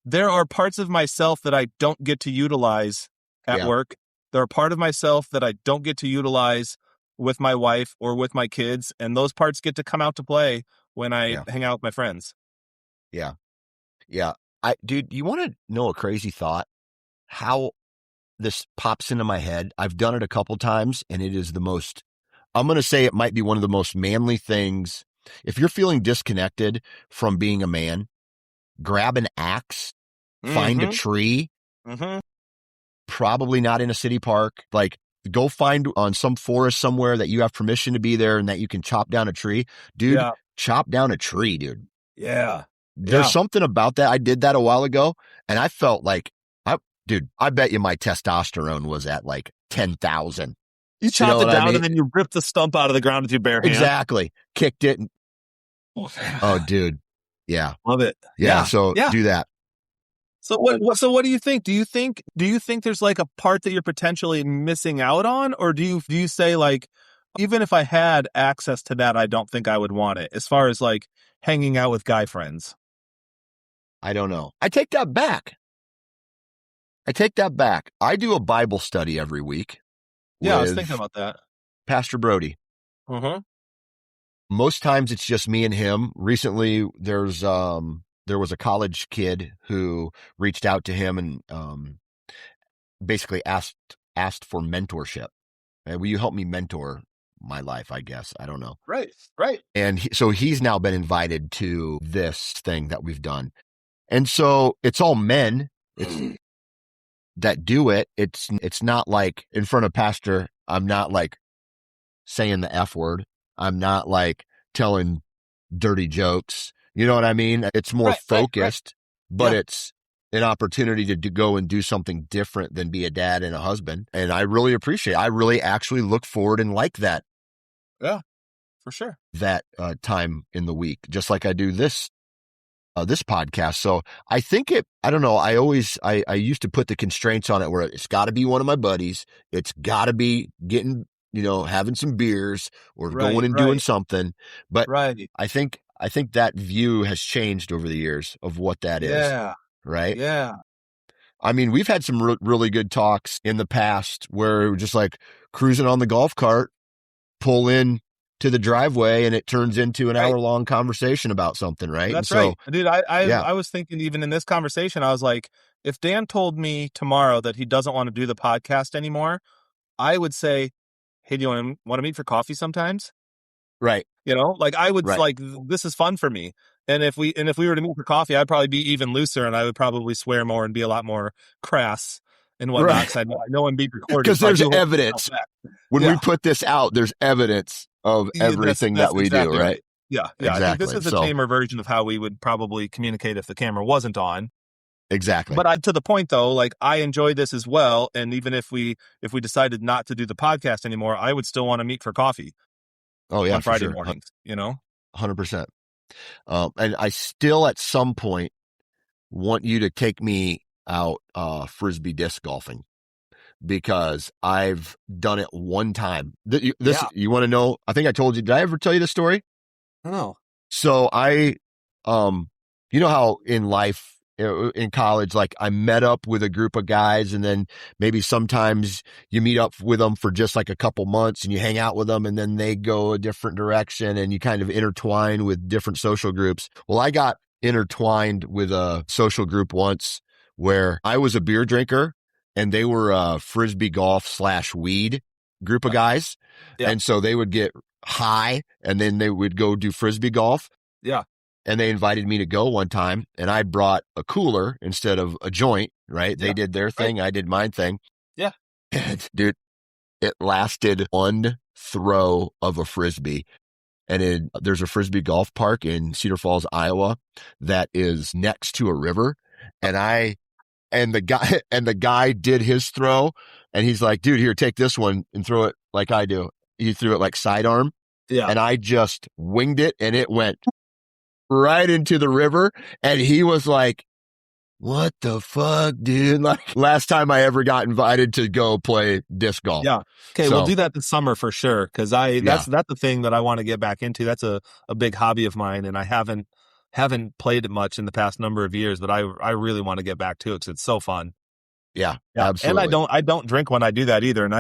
there are parts of myself that I don't get to utilize at Yeah. work. There are part of myself that I don't get to utilize with my wife or with my kids, and those parts get to come out to play when I Yeah. hang out with my friends. Yeah. Yeah. Dude, you want to know a crazy thought? How this pops into my head. I've done it a couple times, and it is I'm going to say it might be one of the most manly things. If you're feeling disconnected from being a man, grab an axe, find a Mm-hmm. tree, Mm-hmm. probably not in a city park, like go find on some forest somewhere that you have permission to be there and that you can chop down a tree. Dude, Yeah. chop down a tree, dude. Yeah. There's Yeah. something about that. I did that a while ago, and I felt like, I bet you my testosterone was at like 10,000. You You know chopped it what I down mean? and then you ripped the stump out of the ground with your bare hand. Exactly. Kicked it. Oh, dude. Yeah. Love it. Yeah. So Yeah. do that. So what do you think? Do you think there's like a part that you're potentially missing out on, or do you say like, even if I had access to that, I don't think I would want it, as far as like hanging out with guy friends? I don't know. I take that back. I do a Bible study every week Yeah, I was thinking with about that. Pastor Brody. Uh-huh. Most times it's just me and him. Recently, there was a college kid who reached out to him and basically asked for mentorship. Will you help me mentor my life? I guess, I don't know. Right. Right. And so he's now been invited to this thing that we've done, and so it's all men. It's that do it. It's not like in front of pastor. I'm not like saying the F word. I'm not like telling dirty jokes. You know what I mean? It's more Right. Right. Right. focused, but Yeah. it's an opportunity to go and do something different than be a dad and a husband. And I really appreciate it. I really actually look forward and like Yeah. For sure. that time in the week, just like I do this podcast. So I think I don't know. I used to put the constraints on it where it's got to be one of my buddies. It's got to be getting, having some beers or Right. going and doing something. But Right. I think that view has changed over the years of what that is. Yeah. Right. Yeah. I mean, we've had some really good talks in the past where we're just like cruising on the golf cart, pull in to the driveway, and it turns into an Right. hour-long conversation about something, right? That's and so, right. Dude, I yeah, I was thinking even in this conversation, I was like, if Dan told me tomorrow that he doesn't want to do the podcast anymore, I would say, hey, do you want to meet for coffee sometimes? right, Like I would right. like, this is fun for me. And if we were to meet for coffee, I'd probably be even looser, and I would probably swear more and be a lot more crass and whatnot. Right. Because I know I'm being recorded, Because so I there's do hold myself evidence. back. When we Yeah. put this out, there's evidence of Yeah, everything that's that we do, exactly right? right. Yeah. Yeah. I think this Exactly. is a So, tamer version of how we would probably communicate if the camera wasn't on. exactly. But to the point though, like I enjoy this as well. And even if we decided not to do the podcast anymore, I would still want to meet for coffee Oh, yeah, on for Friday sure. mornings, 100%. And I still at some point want you to take me out Frisbee disc golfing, because I've done it one time. Yeah. You want to know? I think I told you. Did I ever tell you this story? I don't know. So um, you know how in life, in college, like I met up with a group of guys, and then maybe sometimes you meet up with them for just like a couple months and you hang out with them, and then they go a different direction and you kind of intertwine with different social groups. Well, I got intertwined with a social group once where I was a beer drinker and they were a frisbee golf / weed group of guys. Yeah. And so they would get high and then they would go do frisbee golf. Yeah. And they invited me to go one time, and I brought a cooler instead of a joint, right? They Yeah. did their thing. Right. I did my thing. Yeah. And dude, it lasted one throw of a frisbee. And there's a frisbee golf park in Cedar Falls, Iowa, that is next to a river. And the guy did his throw, and he's like, dude, here, take this one and throw it like I do. He threw it like sidearm. Yeah. And I just winged it, and it went right into the river. And he was like, what the fuck, dude? Like, last time I ever got invited to go play disc golf. Yeah. Okay. We'll do that this summer for sure. Cause that's the thing that I want to get back into. That's a big hobby of mine. And I haven't played it much in the past number of years, but I really want to get back to it because it's so fun. Yeah, Yeah. absolutely. And I don't drink when I do that either. And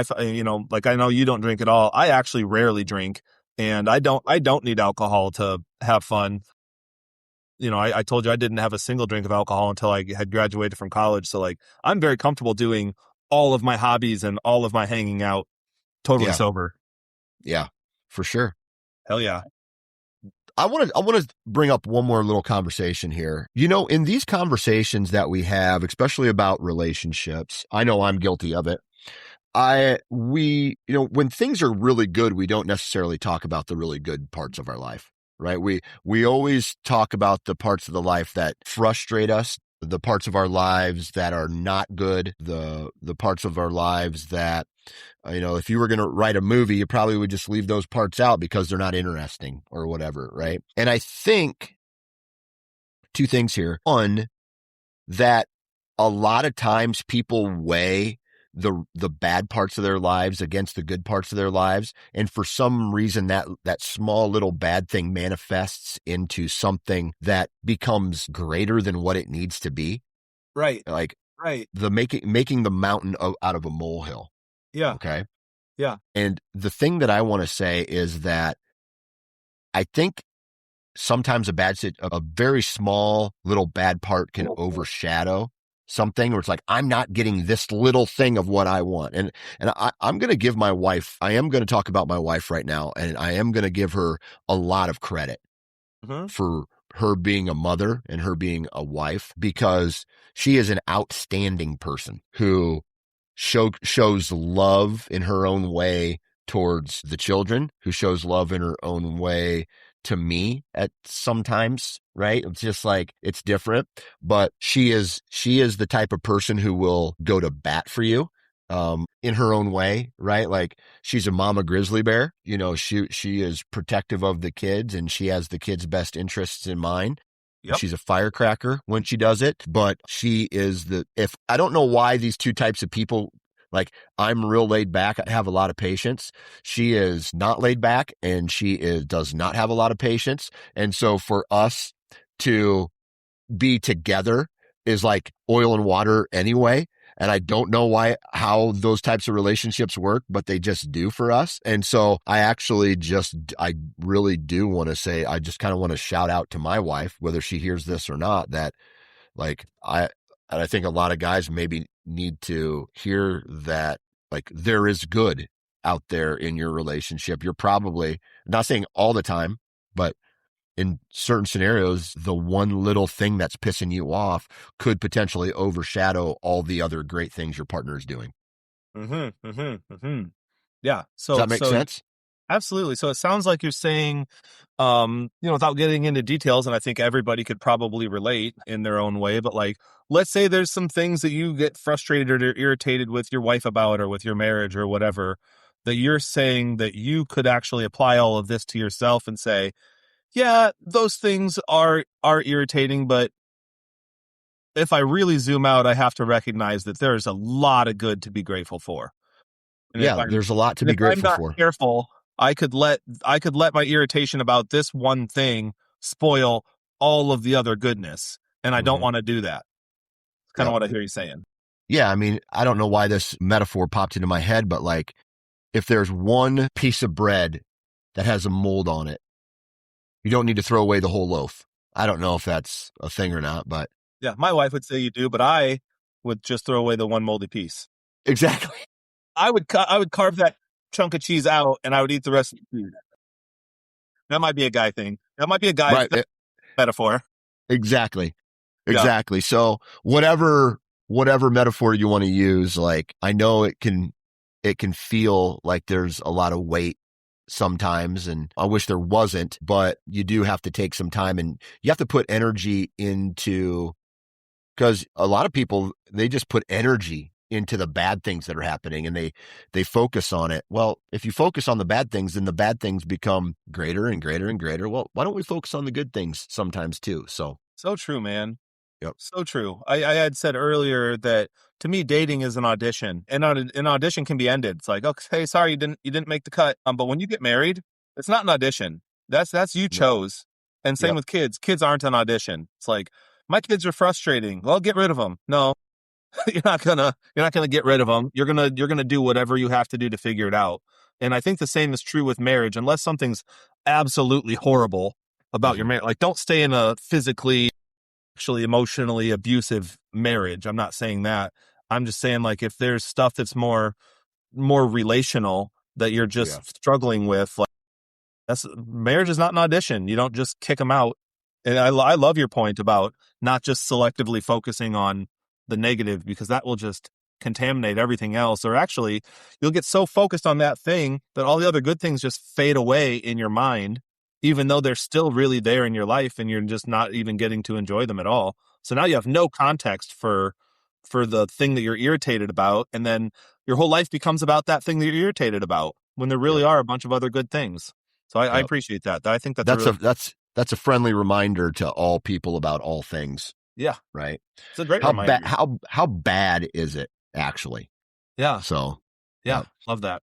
like I know you don't drink at all. I actually rarely drink, and I don't need alcohol to have fun. I told you I didn't have a single drink of alcohol until I had graduated from college. So like, I'm very comfortable doing all of my hobbies and all of my hanging out totally sober. Yeah, for sure. Hell yeah. I want to bring up one more little conversation here. In these conversations that we have, especially about relationships, I know I'm guilty of it. When things are really good, we don't necessarily talk about the really good parts of our life, right? We always talk about the parts of the life that frustrate us, the parts of our lives that are not good, the parts of our lives that, if you were going to write a movie, you probably would just leave those parts out because they're not interesting or whatever, right? And I think two things here. One, that a lot of times people weigh the bad parts of their lives against the good parts of their lives. And for some reason that small little bad thing manifests into something that becomes greater than what it needs to be. Right. Like right. the making the mountain out of a molehill. Yeah. Okay. Yeah. And the thing that I want to say is that I think sometimes a very small little bad part can overshadow something where it's like, I'm not getting this little thing of what I want. And I'm going to give my wife, I am going to talk about my wife right now, and I am going to give her a lot of credit for her being a mother and her being a wife, because she is an outstanding person who shows love in her own way towards the children, who shows love in her own way to me at sometimes, right? It's just like, it's different, but she is the type of person who will go to bat for you, in her own way, right? Like, she's a mama grizzly bear, she is protective of the kids, and she has the kids' best interests in mind. Yep. She's a firecracker when she does it, but she is if I don't know why these two types of people, like, I'm real laid back, I have a lot of patience. She is not laid back, and she does not have a lot of patience. And so for us to be together is like oil and water anyway. And I don't know how those types of relationships work, but they just do for us. And so I really do want to say, I just kind of want to shout out to my wife, whether she hears this or not, that like, I think a lot of guys maybe need to hear that, like, there is good out there in your relationship. You're probably not saying all the time, but in certain scenarios, the one little thing that's pissing you off could potentially overshadow all the other great things your partner is doing. Yeah. So does that make sense? Absolutely. So it sounds like you're saying, without getting into details, and I think everybody could probably relate in their own way, but like, let's say there's some things that you get frustrated or irritated with your wife about, or with your marriage or whatever, that you're saying that you could actually apply all of this to yourself and say, yeah, those things are irritating, but if I really zoom out, I have to recognize that there's a lot of good to be grateful for. And there's a lot to be if I'm grateful not for. careful, I could let my irritation about this one thing spoil all of the other goodness. And I don't want to do that. It's kind of what I hear you saying. Yeah. I mean, I don't know why this metaphor popped into my head, but like, if there's one piece of bread that has a mold on it, you don't need to throw away the whole loaf. I don't know if that's a thing or not, but. Yeah, my wife would say you do, but I would just throw away the one moldy piece. Exactly. I would carve that chunk of cheese out and I would eat the rest of the food. That might be a guy thing. That might be a guy metaphor. Exactly. Exactly. Yeah. So whatever metaphor you want to use, like, I know it can feel like there's a lot of weight sometimes, and I wish there wasn't, but you do have to take some time and you have to put energy into, because a lot of people, they just put energy into the bad things that are happening and they focus on it. Well, if you focus on the bad things, then the bad things become greater and greater and greater. Well, why don't we focus on the good things sometimes too? So true, man. Yep. So true. I had said earlier that to me, dating is an audition, and an audition can be ended. It's like, okay, sorry, you didn't make the cut. But when you get married, it's not an audition. That's you chose. And same with kids. Kids aren't an audition. It's like, my kids are frustrating. Well, get rid of them. No, you're not gonna get rid of them. You're gonna do whatever you have to do to figure it out. And I think the same is true with marriage, unless something's absolutely horrible about your marriage. Like, don't stay in a physically, actually emotionally abusive marriage. I'm not saying that. I'm just saying, like, if there's stuff that's more relational that you're just struggling with, like, marriage is not an audition. You don't just kick them out. And I love your point about not just selectively focusing on the negative, because that will just contaminate everything else. Or actually, you'll get so focused on that thing that all the other good things just fade away in your mind, even though they're still really there in your life and you're just not even getting to enjoy them at all. So now you have no context for the thing that you're irritated about. And then your whole life becomes about that thing that you're irritated about when there really are a bunch of other good things. So I appreciate that. I think that's a friendly reminder to all people about all things. Yeah. Right. It's a great reminder. How bad is it actually? Yeah. So love that.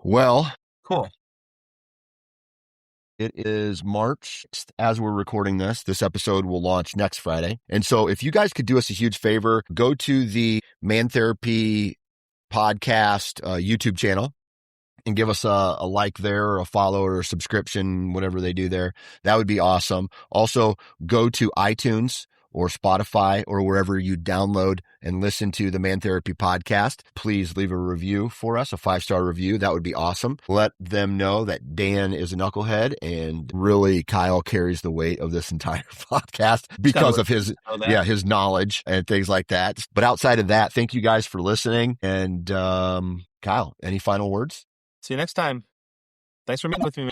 Well, cool. It is March as we're recording this. This episode will launch next Friday. And so if you guys could do us a huge favor, go to the Man Therapy podcast YouTube channel and give us a like there, or a follow, or a subscription, whatever they do there. That would be awesome. Also, go to iTunes or Spotify or wherever you download and listen to the Man Therapy podcast. Please leave a review for us, a 5-star review. That would be awesome. Let them know that Dan is a knucklehead, and really Kyle carries the weight of this entire podcast because of his knowledge and things like that. But outside of that, thank you guys for listening. And Kyle, any final words? See you next time. Thanks for meeting with me.